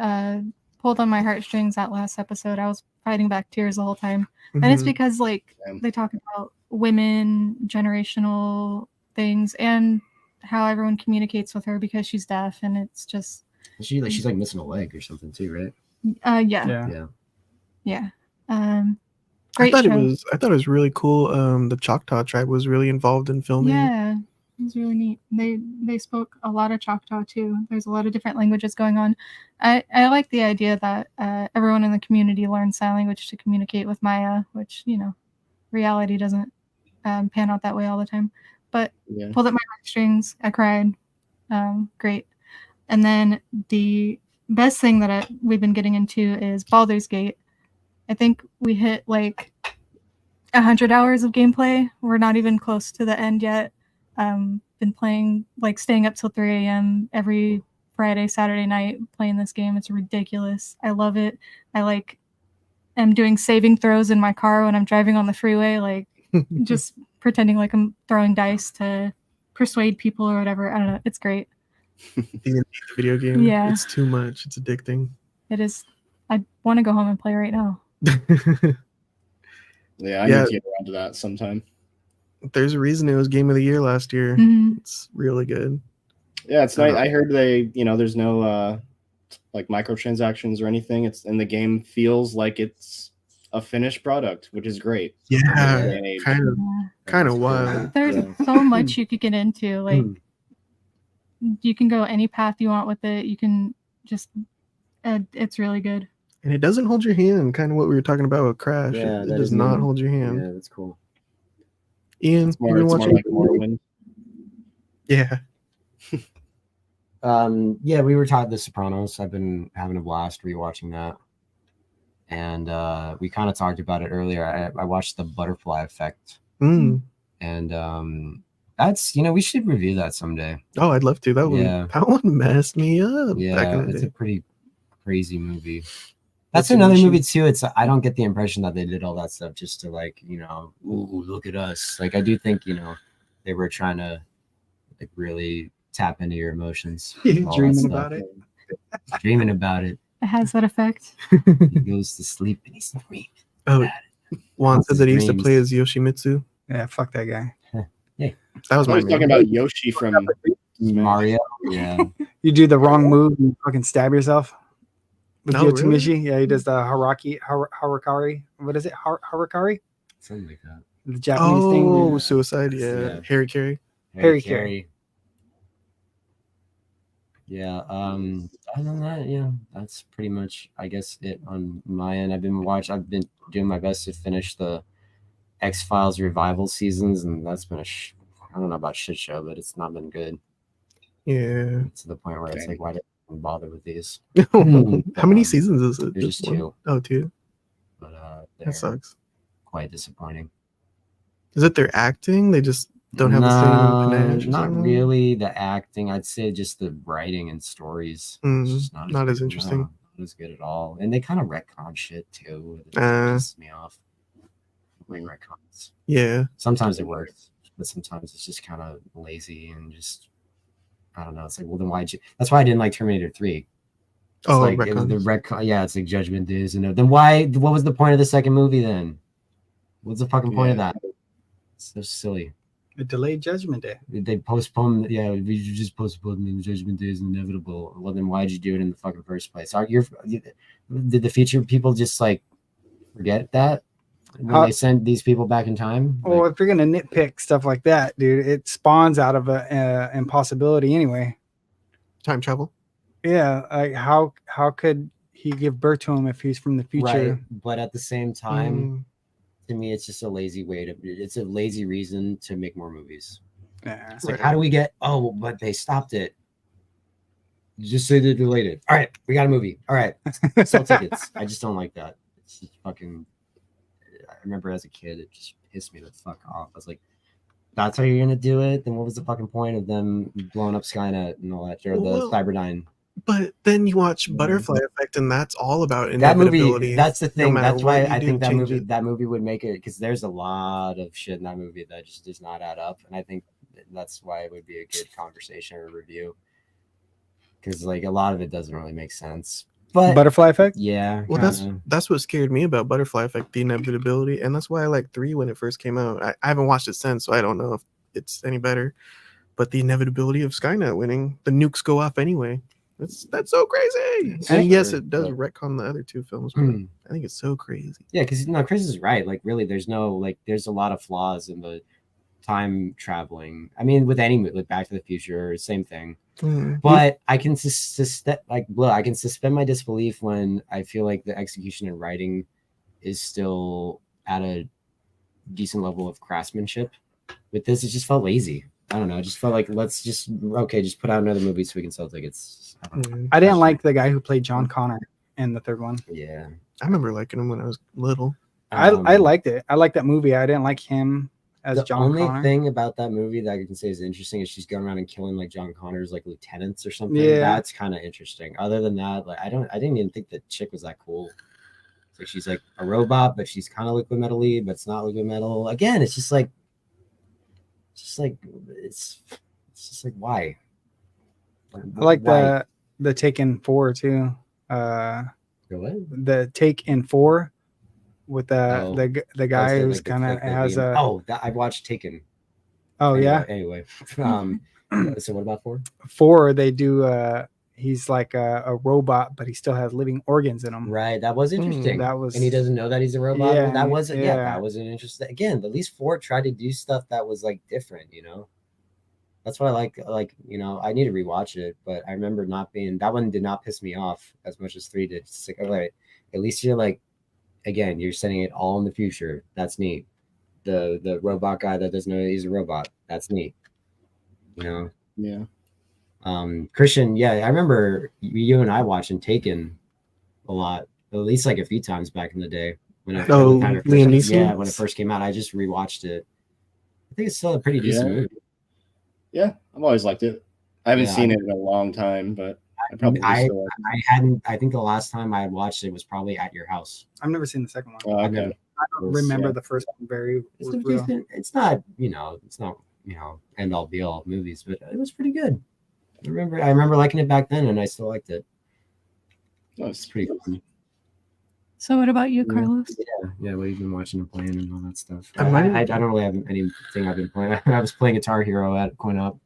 pulled on my heartstrings that last episode. I was fighting back tears the whole time, and it's because like they talk about women, generational things, and how everyone communicates with her because she's deaf, and it's just she's like missing a leg or something too, right? Yeah. I thought it was really cool. The Choctaw tribe was really involved in filming. Yeah, it was really neat. They spoke a lot of Choctaw too. There's a lot of different languages going on. I like the idea that everyone in the community learns sign language to communicate with Maya, which reality doesn't pan out that way all the time. But pulled up my heartstrings. I cried. Great. And then the best thing that we've been getting into is Baldur's Gate. I think we hit like 100 hours of gameplay. We're not even close to the end yet. Been playing, like staying up till 3 a.m. every Friday, Saturday night playing this game. It's ridiculous. I love it. I am doing saving throws in my car when I'm driving on the freeway, like just pretending like I'm throwing dice to persuade people or whatever. I don't know. It's great. The video game. Yeah. It's too much. It's addicting. It is. I want to go home and play right now. Yeah, I Yeah. need to get around to that sometime. There's a reason it was game of the year last year. Mhm. It's really good. Yeah, it's nice. I heard there's no like microtransactions or anything. It's and the game feels like it's a finished product, which is great. Yeah, Yeah. kind Yeah. of wild. There's Yeah. so much you could get into. Like, you can go any path you want with it. You can just. It's really good. And it doesn't hold your hand, kind of what we were talking about with Crash. Yeah, it that does is not neat. hold your hand. Yeah, that's cool. Ian, It's more, you been it's more watching? like Morrowind. Yeah. Yeah, we were taught The Sopranos. I've been having a blast rewatching that. And we kind of talked about it earlier. I watched The Butterfly Effect. Mm. And that's, we should review that someday. Oh, I'd love to. That one messed me up. back Yeah, in the it's day. a pretty crazy movie. What's That's another your movie too. I don't get the impression that they did all that stuff just to ooh, look at us. Like I do think, they were trying to like really tap into your emotions. all that Dreaming stuff. about it. Dreaming about it. It has that effect. He goes to sleep and he's dreaming. Oh, Juan said that he used to Dreams. play as Yoshimitsu. Yeah, fuck that guy. That was I my was talking main. about Yoshi from Mario. Yeah. You do the wrong move and you fucking stab yourself. With Oh, Yoshimichi, yeah, he does the harakiri. What is it? Harakiri? Something like that. The Japanese thing. Oh, dude. suicide. Yeah. Yeah. Harry Carey. Harry Carey. Yeah. Other than that, yeah, that's pretty much, I guess, it on my end. I've been doing my best to finish the X-Files revival seasons, and that's been I don't know about shit show, but it's not been good Yeah. to the point where it's like, why did I bother with these? How many seasons is it? There's just one? 2. Oh, 2. But That they're sucks. quite disappointing. Is it their acting? They just don't have the same panache. or Not something? really the acting. I'd say just the writing and stories. It's just not as good. interesting. No, not as good at all. And they kind of retcon shit too. It Uh. pisses me off. Like retcons. Yeah. Sometimes it works, but sometimes it's just kind of lazy and just I don't know. It's like, well, then why'd you? That's why I didn't like Terminator 3. It's Oh, like it was the retcons. retcon. Yeah, it's like Judgment Days, and then why? What was the point of the second movie then? What's the fucking point of that? It's so silly. A delayed judgment day. They postponed. Yeah, we just postponed the Judgment Day is inevitable. Well, then why'd you do it in the fucking first place? Did the future people just like forget that when they send these people back in time? Well, if you're gonna nitpick stuff like that, dude, it spawns out of a impossibility anyway. Time travel. Yeah, like how could he give birth to him if he's from the future? Right, but at the same time, Mm. to me, it's just a lazy it's a lazy reason to make more movies. Yeah. It's like, how do we get? Oh, but they stopped it. Just say they delayed it. All right, we got a movie. All right, sell tickets. I just don't like that. It's just fucking. I remember as a kid, it just pissed me the fuck off. I was like, "That's how you're gonna do it? Then what was the fucking point of them blowing up Skynet and all that, or the Cyberdyne?" But then you watch Butterfly Effect, and that's all about That inevitability. movie, that's the thing. No matter That's why what you I do, think change it. that movie would make it, because there's a lot of shit in that movie that just does not add up, and I think that's why it would be a good conversation or review, because like a lot of it doesn't really make sense. But Butterfly Effect. yeah, Well, kinda. that's what scared me about Butterfly Effect, the inevitability, and that's why I like 3 when it first came out. I haven't watched it since, so I don't know if it's any better. But the inevitability of Skynet winning, the nukes go off anyway. That's so crazy. And yes, it does retcon the other 2 films, but I think it's so crazy. Yeah, because Chris is right. Like, really, there's a lot of flaws in the time traveling. I mean, with any like Back to the Future, same thing. But I can I can suspend my disbelief when I feel like the execution and writing is still at a decent level of craftsmanship. With this, it just felt lazy. I don't know. It just felt like just put out another movie so we can sell tickets. I didn't like the guy who played John Connor in the third one. Yeah, I remember liking him when I was little. I liked it. I liked that movie. I didn't like him as John Connor. The only thing about that movie that I can say is interesting is she's going around and killing like John Connor's like lieutenants or something. Yeah. That's kind of interesting. Other than that, like I didn't even think the chick was that cool. It's like she's like a robot, but she's kind of liquid metal-y, but it's not liquid metal. Again, it's just like why? I like Why? the Taken 4 too. The what? The Taken 4 with Oh. the guy Oh, so, who's kind of the has Liam- a. Oh, that I watched Taken. Oh yeah. Anyway, so what about 4? 4 they do. He's like a robot, but he still has living organs in him. Right, that was interesting. That was. And he doesn't know that he's a robot. Yeah, Well, that wasn't. Yeah, yeah. that was an interesting. Again, at least 4 tried to do stuff that was like different. That's what I like. Like, I need to rewatch it, but I remember not being that one did not piss me off as much as 3 did. It's like, all right, at least you're like, again, you're setting it all in the future. That's neat. The robot guy that doesn't know he's a robot. That's neat. Yeah. Christian, yeah, I remember you and I watching Taken a lot, at least like a few times back in the day when it Oh, kind of Liam Neeson? yeah, when it first came out. I just rewatched it. I think it's still a pretty decent movie. Yeah, I've always liked it. I haven't Yeah, seen it in a long time, but I probably still like it. I hadn't. I think the last time I had watched it was probably at your house. I've never seen the second one. Oh, okay. I don't remember the first one very It's well. decent. It's not, end all be all movies, but it was pretty good. I remember liking it back then, and I still liked it. It's pretty fun. So what about you, Carlos? Yeah. What you've been watching and playing and all that stuff. I I don't really have anything I've been playing. I was playing Guitar Hero at Coin Up.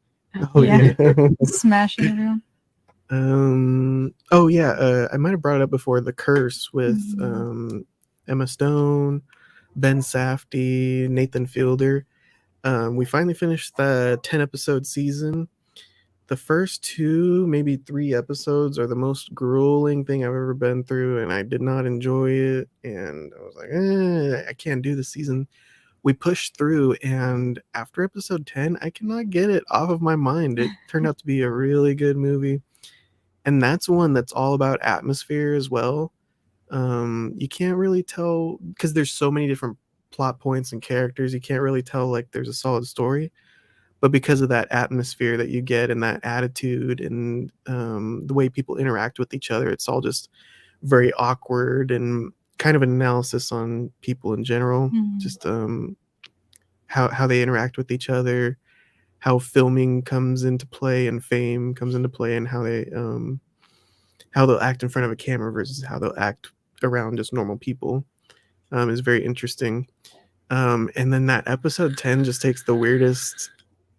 Oh Yeah. yeah. Smashing everyone. I might have brought it up before. The Curse with Emma Stone, Ben Safdie, Nathan Fielder. We finally finished the 10-episode season. The first 2, maybe 3 episodes are the most grueling thing I've ever been through, and I did not enjoy it. And I was like, I can't do the season. We pushed through, and after episode 10, I cannot get it off of my mind. It turned out to be a really good movie. And that's one that's all about atmosphere as well. You can't really tell, because there's so many different plot points and characters, you can't really tell like there's a solid story. But because of that atmosphere that you get and that attitude and the way people interact with each other, it's all just very awkward and kind of an analysis on people in general. Just how they interact with each other, how filming comes into play and fame comes into play, and how they'll act in front of a camera versus how they'll act around just normal people is very interesting. And then that episode 10 just takes the weirdest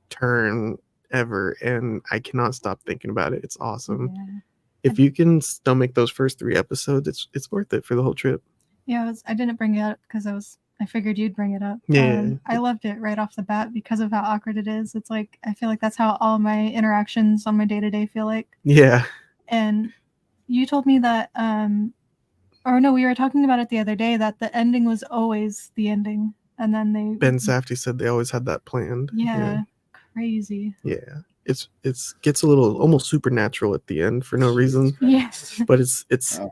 turn ever, and I cannot stop thinking about it. It's awesome. Yeah. If you can stomach those first 3 episodes, it's worth it for the whole trip. Yeah, I didn't bring it up because I figured you'd bring it up. Yeah. I loved it right off the bat because of how awkward it is. It's like I feel like that's how all my interactions on my day-to-day feel like. Yeah. And you told me that or no, we were talking about it the other day, that the ending was always the ending, and then Ben Safdie said they always had that planned. Yeah. Crazy. Yeah. It's gets a little almost supernatural at the end for no reason. Yes. But it's fun.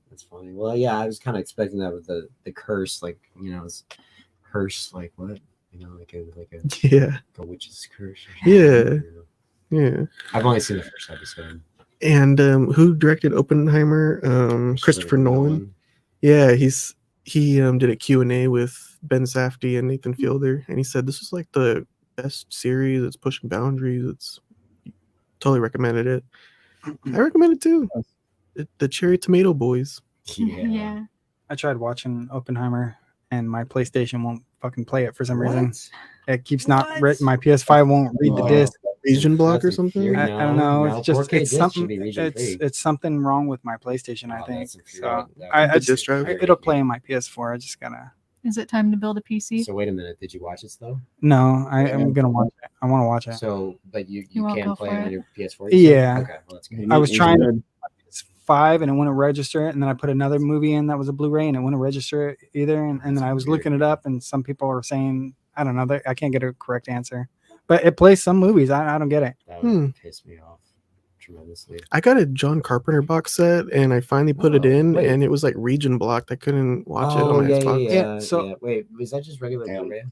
That's funny. Well, yeah, I was kind of expecting that with the curse, like, it's curse, like what? Like a witch's curse. Yeah. Yeah. I've only seen the first episode. And who directed Oppenheimer? Christopher Nolan. Yeah, he did a Q&A with Ben Safdie and Nathan Fielder, and he said this is like the best series. It's pushing boundaries. It's totally recommended it. I recommend it too. The Cherry Tomato Boys. Yeah. I tried watching Oppenheimer, and my PlayStation won't fucking play it for some reason. It keeps not my PS5 won't read the disc. Region block or something? I don't know. No, It's just 4K it's disc should something. be region-free. It's something wrong with my PlayStation. I think. So The disc drive? it'll play in my PS4. I just gotta. Is it time to build a PC? So wait a minute. Did you watch it though? No, I'm gonna watch it. I want to watch it. So, but you won't can go play for it on it? your PS4? Yeah. Okay, well, that's good. I was trying to. It's 5 and it wouldn't register it, and then I put another movie in that was a Blu-ray and it wouldn't register it either. And then I was looking it up, and some people were saying I don't know. I can't get a correct answer, but it plays some movies. I don't get it. That would piss me off tremendously. I got a John Carpenter box set, and I finally put it in, and it was like region blocked. I couldn't watch it on my Xbox. Yeah, so- wait, was that just regular Blu-ray?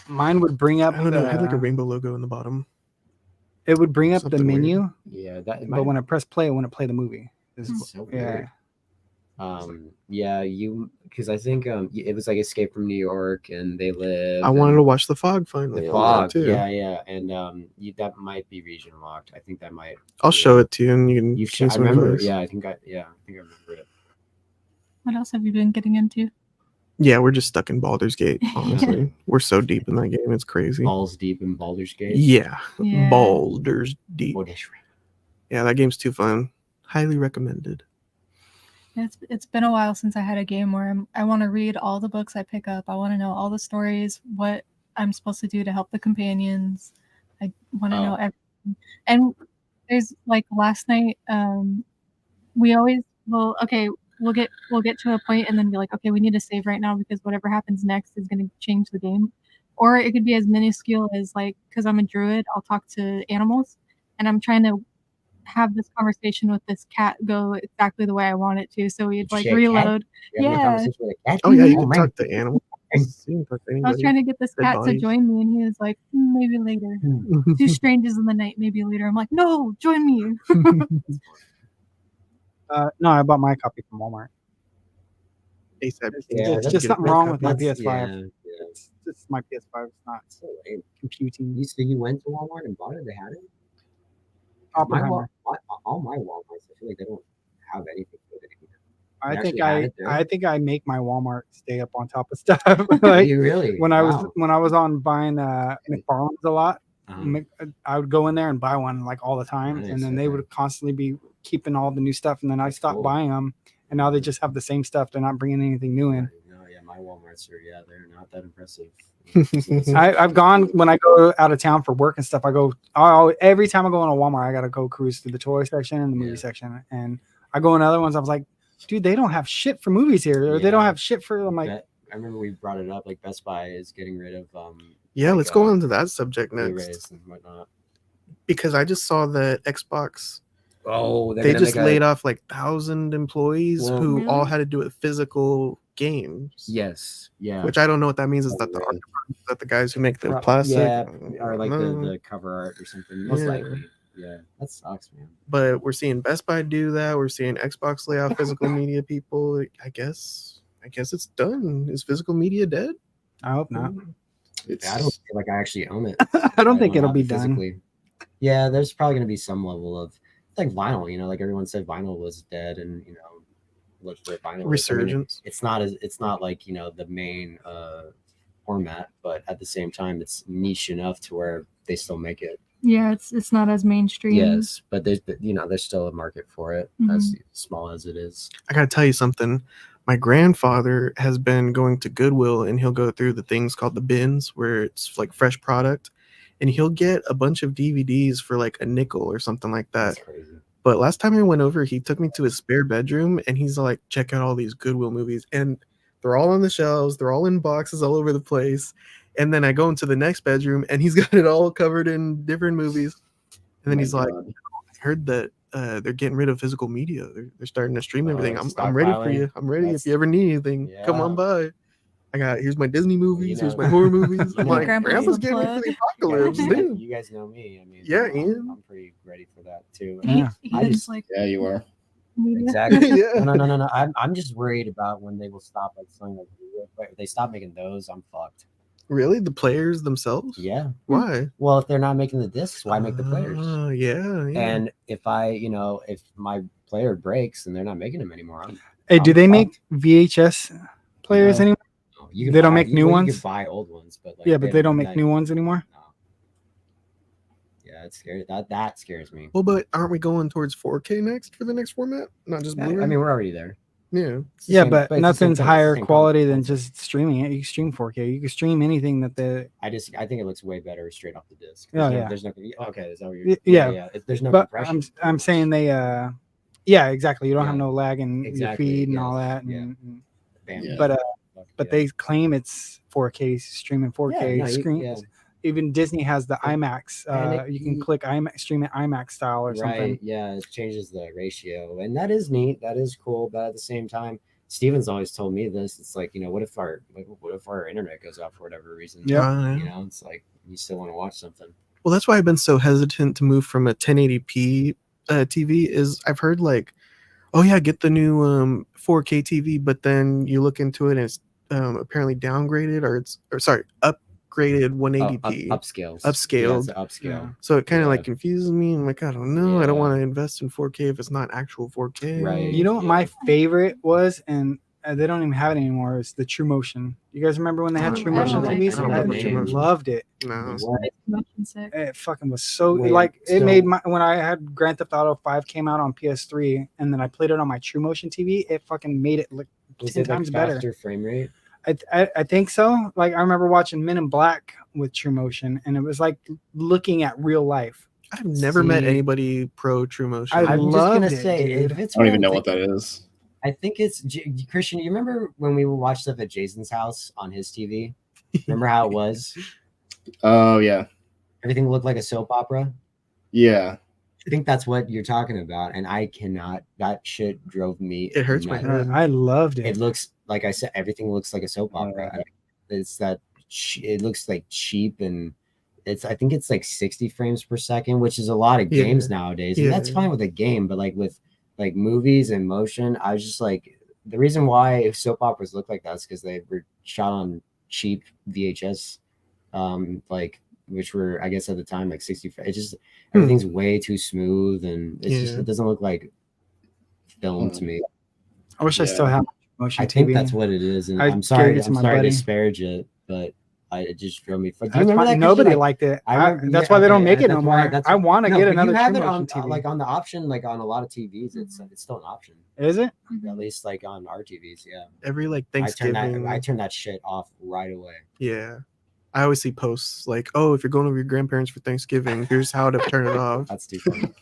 Mine would bring up. I don't know. It had like a rainbow logo in the bottom. It would bring up the Something weird. menu, Yeah, that. but when I press play, it wouldn't play the movie. It's so weird. Yeah. Yeah, because I think it was like Escape from New York, and They Live. I wanted to watch The Fog finally. The on that, Fog, too. yeah, and that might be region locked. I think that might. I'll show it to you, and you can You've give me I some remember. advice. Yeah, I think I remember it. What else have you been getting into? Yeah, we're just stuck in Baldur's Gate. Honestly, we're so deep in that game; it's crazy. Balls deep in Baldur's Gate. Yeah, Yeah. Baldur's Deep. Baldur's Gate. Yeah, that game's too fun. Highly recommended. It's been a while since I had a game where I want to read all the books I pick up. I want to know all the stories, what I'm supposed to do to help the companions. I want to know everything. And there's like last night, we always will. Okay, we'll get to a point and then be like, okay, we need to save right now because whatever happens next is going to change the game. Or it could be as minuscule as like, because I'm a druid, I'll talk to animals, and I'm trying to have this conversation with this cat go exactly the way I want it to. So we'd like reload. Yeah. Oh yeah, you Mhm. can talk to animals. You can talk to I was anybody. trying to get this Dead cat to bodies. join me, and he was like, maybe later. 2 strangers in the night, maybe later. I'm like, no, join me. No, I bought my copy from Walmart. ASAP. There's just something wrong with my PS5. Yeah. It's just my PS5 is not So lame. computing. You went to Walmart and bought it. They had it. All my Oppenheimer. Walmarts, I feel like they don't have anything good anymore. I They think actually had it there? I think I make my Walmart stay up on top of stuff. Do Like you really? when I was Wow. on buying McFarland's a lot, Uh-huh. I would go in there and buy one like all the time, Nice, and then they okay. would constantly be keeping all the new stuff, and then I That's stopped cool. buying them, and now they just have the same stuff. They're not bringing anything new in. No, yeah, my Walmarts are they're not that impressive. I've gone when I go out of town for work and stuff. Every time I go in a Walmart, I gotta go cruise through the toy section and the movie Yeah. section, and I go in other ones. I was like, dude, they don't have shit for movies here, or they don't Yeah. have shit for. I'm like, I remember we brought it up. Like Best Buy is getting rid of Yeah, like, let's go on to that subject Blu-rays next and whatnot. because I just saw that Xbox. Oh, They just laid off like 1,000 employees Well, who all Really? had to do with physical games. Yes, yeah, Which I don't know what that means. Is Oh, that the really? that the guys who make the Pro- plastic? yeah, or like No. the cover art or something. Most Yeah. likely, yeah, that sucks, man. But we're seeing Best Buy do that. We're seeing Xbox lay off physical media people. I guess it's done. Is physical media dead? I hope not. I don't feel like I actually own it. I don't think have it'll be it done. physically. Yeah, there's probably going to be some level of like vinyl. You know, like everyone said, vinyl was dead, and look where vinyl is. I mean, Resurgence. it's not like the main format, but at the same time, it's niche enough to where they still make it. Yeah, it's not as mainstream. Yes, but there's still a market for it, as small as it is. I gotta tell you something. My grandfather has been going to Goodwill, and he'll go through the things called the bins, where it's like fresh product, and he'll get a bunch of DVDs for like a nickel or something like that. That's crazy. But last time I went over, he took me to his spare bedroom, and he's like, "Check out all these Goodwill movies," and they're all on the shelves. They're all in boxes all over the place. And then I go into the next bedroom, and he's got it all covered in different movies. And then he's like, "I heard that they're getting rid of physical media. They're starting to stream everything. I'm ready for you. I'm ready. If you ever need anything, come on by. Here's my Disney movies. Here's my horror movies." I'm like, Grandpa's getting ready for the apocalypse. Dude. You guys know me. I mean, Yeah, Ian. I'm pretty ready for that too. Yeah. I just like Yeah, you are. media. exactly. Yeah. No. I'm just worried about when they will stop like selling like if they stop making those, I'm fucked. Really? The players themselves? Yeah. Why? Well, if they're not making the discs, why make the players? Yeah. And if if my player breaks and they're not making them anymore, Hey, do I'm they fucked. make VHS players No. anymore? You can They don't buy- make new You ones? can buy old ones, but like, Yeah, but they don't make like- new ones anymore. No. Yeah, it's scary. That scares me. Well, but aren't we going towards 4K next for the next format? Not just I Blu-ray? mean, we're already there. yeah. It's the Yeah, same- but it's the same nothing's thing, higher same quality than concept. just streaming it. You can stream 4K. You can stream anything that the. I think it looks way better straight off the disc. Oh, There's no. Okay, is that what Y- you're? yeah. There's no But compression. I'm saying they. Yeah, exactly. You don't have Yeah. no lag in Exactly, your feed and all yes, that. yeah. And, Bam. Yeah. But Fuck but yeah. they claim it's 4K streaming 4K Yeah, no, screen. yeah. Even Disney has the IMAX. And You can click IMAX, stream it IMAX style or something. Right. Yeah, it changes the ratio, and that is neat. That is cool. But at the same time, Steven's always told me this. It's like, what if our internet goes out for whatever reason? Yeah. It's like you still want to watch something. Well, that's why I've been so hesitant to move from a 1080p TV. Is I've heard like oh yeah, get the new 4K TV, but then you look into it and it's apparently downgraded or sorry, upgraded 180p, Upscales. upscaled. Yeah, it's upscale. Yeah. So it kind of Yeah. like confuses me. I'm like, I don't know. I don't Yeah. want to invest in 4K if it's not actual 4K. Right. You know what Yeah. my favorite was, and they don't even have it anymore, is the True Motion. You guys remember when they had Oh, True I Motion don't like TVs? that. I True Motion. loved it. No. What? Motion sick. It fucking was so Wait, like it so- made my when I had Grand Theft Auto 5 came out on PS3 and then I played it on my True Motion TV. It fucking made it look Was 10 it like times better. faster frame rate? I think so. Like I remember watching Men in Black with True Motion, and it was like looking at real life. I've never met See- anybody pro True Motion. I I'm just loved gonna it, say, dude. if it's I don't even what know I'm what that is. I think it's Christian. You remember when we would watch stuff at Jason's house on his TV? Remember how it was? Oh yeah, Everything looked like a soap opera. yeah. I think that's what you're talking about, and I cannot. That shit drove me. It hurts my nuts. head. I loved it. It looks like I said. Everything looks like a soap opera. It's that. It looks like cheap, and it's. I think it's like 60 frames per second, which is a lot of Yeah. games nowadays, and that's Yeah. fine with a game. But like with like movies and motion, I was just like the reason why soap operas look like that is because they were shot on cheap VHS, like which were I guess at the time like 60. It just everything's way too smooth, and it's just Yeah. it doesn't look like film to me. I wish I still Yeah. had Motion I think TV. that's what it is, and I I'm sorry. gave it to I'm my sorry to buddy. disparage it, but it just drove me. Do you That's remember fine. that? Nobody Christian? liked it. I remember- That's yeah, why they don't okay, make it that's no why- more. that's- I want to No, get but another you have True it on Motion TV. like on the option, like on a lot of TVs. It's still an option. Is it? At least like on our TVs, yeah. Every like I Thanksgiving. turn that shit off right away. Yeah. I always see posts like, oh, if you're going over your grandparents for Thanksgiving, here's how to turn it off. That's too funny.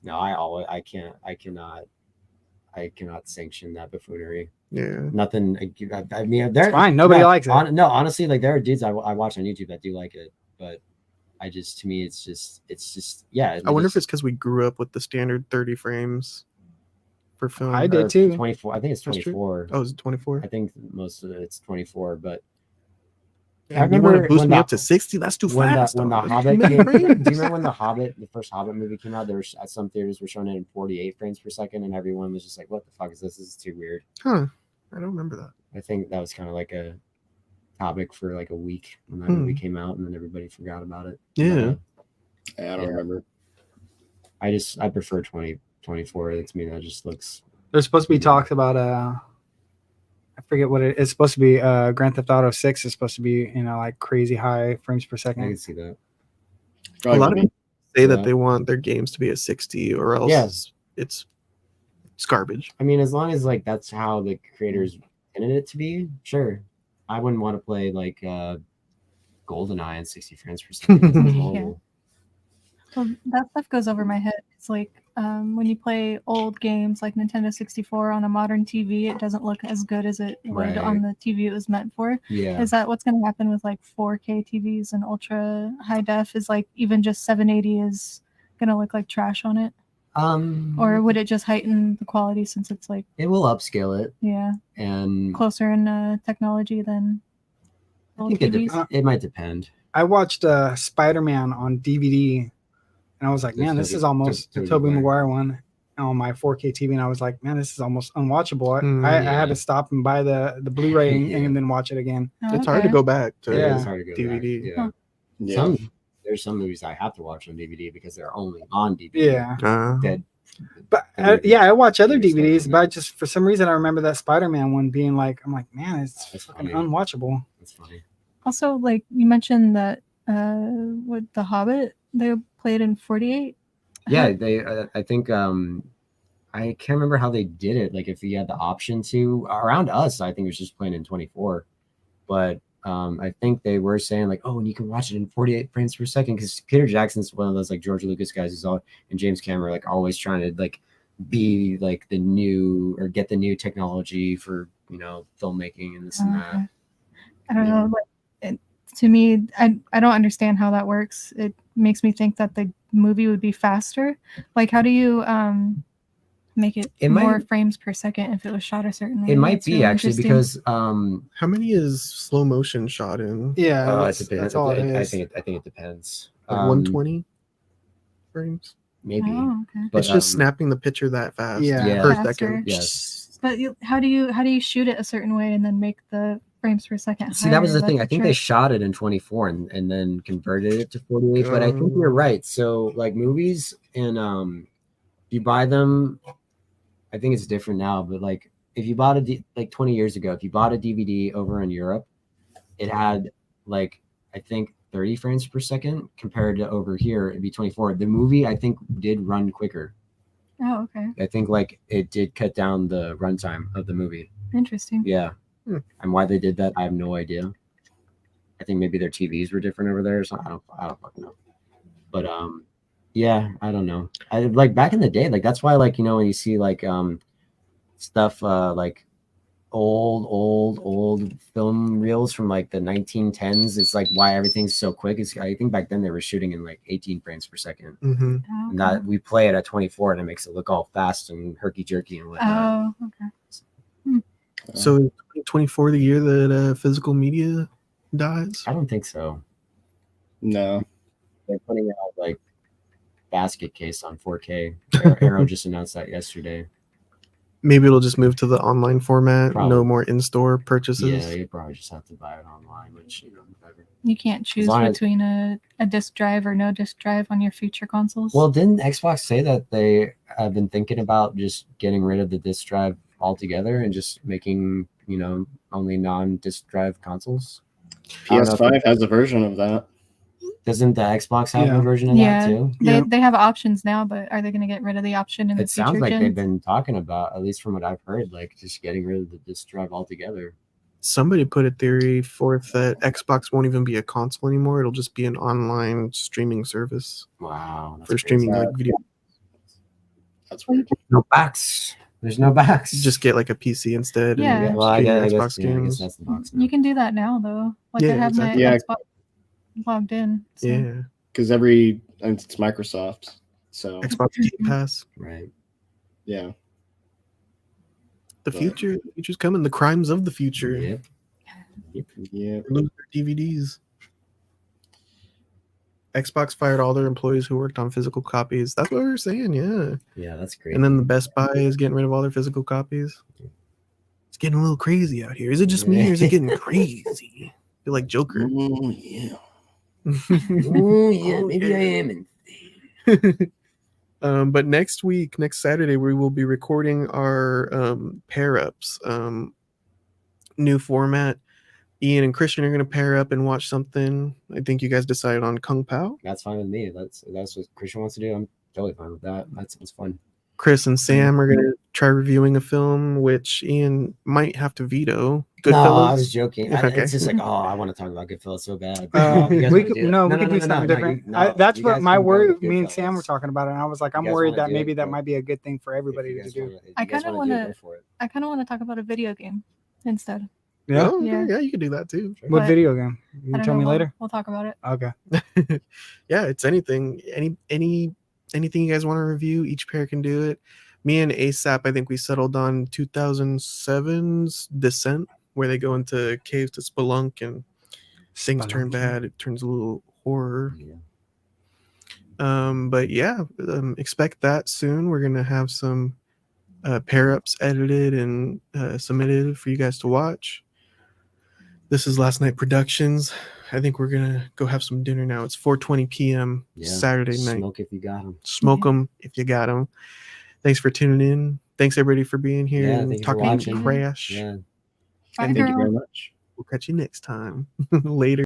No, I cannot sanction that buffoonery. Yeah. Nothing. I mean, there. It's fine. Nobody likes it. No, honestly, like there are dudes I watch on YouTube that do like it, but to me, it's just yeah. I wonder if it's because we grew up with the standard 30 frames for film. I did too. 24. I think it's That's true. 24. Oh, is it 24? I think most of it's 24, but Yeah, I you want to remember boost when me the- up to 60? That's too when fast. the dog. Hobbit Too many came, do you frames. remember when the first Hobbit movie came out? There was at some theaters were showing it in 48 frames per second, and everyone was just like, "What the fuck is this? This is too weird." Huh. I don't remember that. I think that was kind of like a topic for like a week when that movie came out, and then everybody forgot about it. Yeah. I don't Yeah. remember. I prefer 2024. To me, that just looks. There's supposed to be talks about I forget what it's supposed to be. Grand Theft Auto 6 is supposed to be like crazy high frames per I second. can see that. Probably a lot of wouldn't. people say Yeah. that they want their games to be at 60 or else Yeah. it's garbage. I mean, as long as like that's how the creators intended it to be, sure. I wouldn't want to play like GoldenEye in 60 frames per second. That sounds horrible. Well, that stuff goes over my head. It's like when you play old games like Nintendo 64 on a modern TV, it doesn't look as good as it would Right. on the TV it was meant for. Yeah. Is that what's going to happen with like 4K TVs and ultra high def? Is like even just 780 is going to look like trash on it? Or would it just heighten the quality since it's like, it will upscale it, yeah, and closer in technology than I old think TVs? it might depend. I watched Spider-Man on DVD, and I was like, The man, this Tobey- is almost the Tobey Tobey Maguire. Maguire one on my 4K TV, and I was like, man, this is almost unwatchable. I Yeah. had to stop and buy the Blu-ray and, Yeah. and then watch it again. Oh, It's hard to okay. go back to Yeah. It's hard to go DVD. back. Yeah. Huh. Yeah. There's some movies I have to watch on DVD because they're only on DVD. Yeah, That but I watch other DVDs, but I just for some reason I remember that Spider-Man one being like, I'm like, man, it's That's fucking funny. unwatchable. That's funny. Also, like you mentioned that with The Hobbit, they played in 48. Yeah, they. I think. I can't remember how they did it. Like if you had the option to around us, I think it was just playing in 24. But I think they were saying like, oh, and you can watch it in 48 frames per second because Peter Jackson's one of those like George Lucas guys who's all and James Cameron like always trying to like be like the new or get the new technology for filmmaking and this and that. Okay. I don't know. Like, to me, I don't understand how that works. It makes me think that the movie would be faster. Like, how do you make it, It more might- frames per second if it was shot a certain way? It might It's be really actually interesting. because How many is slow motion shot in? Yeah, it that's depends. all it I is. think it depends. Like 120 frames? maybe. Oh, okay. But It's just snapping the picture that fast Yeah. per Faster. second. Yes. But how do you shoot it a certain way and then make the frames per second See, that was higher? the thing. That's I think they shot it in 24 and then converted it to 48. But I think you're right. So like movies and you buy them. I think it's different now. But like if you bought like 20 years ago, if you bought a DVD over in Europe, it had like I think 30 frames per second compared to over here it'd be 24. The movie I think did run quicker. Oh, okay. I think like it did cut down the runtime of the movie. Interesting. Yeah. And why they did that, I have no idea. I think maybe their TVs were different over there or something. I don't fucking know. But yeah, I don't know. I like back in the day, like that's why like when you see like stuff like old film reels from like the 1910s, it's like why everything's so quick. It's I think back then they were shooting in like 18 frames per second. Mm-hmm. Oh, okay. And that we play it at 24 and it makes it look all fast and herky jerky and whatnot. Oh, okay. So is 2024 the year that physical media dies? I don't think so. No. They're putting out like basket case on 4K. Arrow just announced that yesterday. Maybe it'll just move to the online format. Probably. No more in-store purchases. Yeah, you probably just have to buy it online, which whatever. You can't choose long as- between a disk drive or no disk drive on your future consoles. Well, didn't Xbox say that they have been thinking about just getting rid of the disc drive altogether and just making only non-disc drive consoles? PS5 has a version of that. Doesn't the Xbox have Yeah. a version of Yeah. that too? They have options now, but are they going to get rid of the option in the It future sounds like gens? they've been talking about, at least from what I've heard, like just getting rid of the disc drive altogether. Somebody put a theory forth that Xbox won't even be a console anymore. It'll just be an online streaming service Wow. for streaming like video. That's weird. No backs. There's no backs. Just get like a PC instead. Yeah. And well, I stream guess, Xbox yeah, I guess games. that's the box now. You can do that now, though. Like Yeah, I have exactly. my Yeah. Xbox logged in. So. Yeah, Because it's Microsoft. So Xbox Game Pass. Right. yeah. The But- future's coming. The crimes of the future. Yep. Yeah. Lose their DVDs. Xbox fired all their employees who worked on physical copies. That's what we were saying, yeah. Yeah, that's great. And then the Best Buy is getting rid of all their physical copies. It's getting a little crazy out here. Is it just me or is it getting crazy? I feel like Joker. Oh, yeah. Oh yeah, maybe I am. But next Saturday, we will be recording our pair ups. New format. Ian and Christian are going to pair up and watch something. I think you guys decided on Kung Pao. That's fine with me. That's what Christian wants to do. I'm totally fine with that. That sounds fun. Chris and Sam are going to try reviewing a film, which Ian might have to veto. No, Goodfellas. I was joking. Okay. It's just like, oh, I want to talk about Goodfellas so bad. You guys we wanna could do that? no, we could do something different. That's you what guys my can go worry. with Me and Sam Goodfellas. were talking about it, and I was like, I'm guys worried wanna that do maybe it, that go. might be a good thing for If everybody you to guys do. wanna- if you I guys kinda wanna do it, wanna- go for it. I kind of want to talk about a video game instead. Yeah. Oh, Yeah. yeah, you can do that too. What But- video game? You I can don't tell know, me we'll- later. We'll talk about it. Okay. Yeah, it's anything. Anything you guys want to review, each pair can do it. Me and ASAP, I think we settled on 2007's Descent, where they go into caves to spelunk and things turn Spelunking. bad. It turns a little horror. Yeah. But yeah, expect that soon. We're gonna have some pair ups edited and submitted for you guys to watch. This is Last Night Productions. I think we're gonna go have some dinner now. It's 4:20 p.m. Yeah. Saturday night. Smoke if you got them. Smoke them if you got them. Thanks for tuning in. Thanks everybody for being here Yeah, and thank you for talking watching. crash. Yeah. Bye, Thank you girl. very much. We'll catch you next time. Later.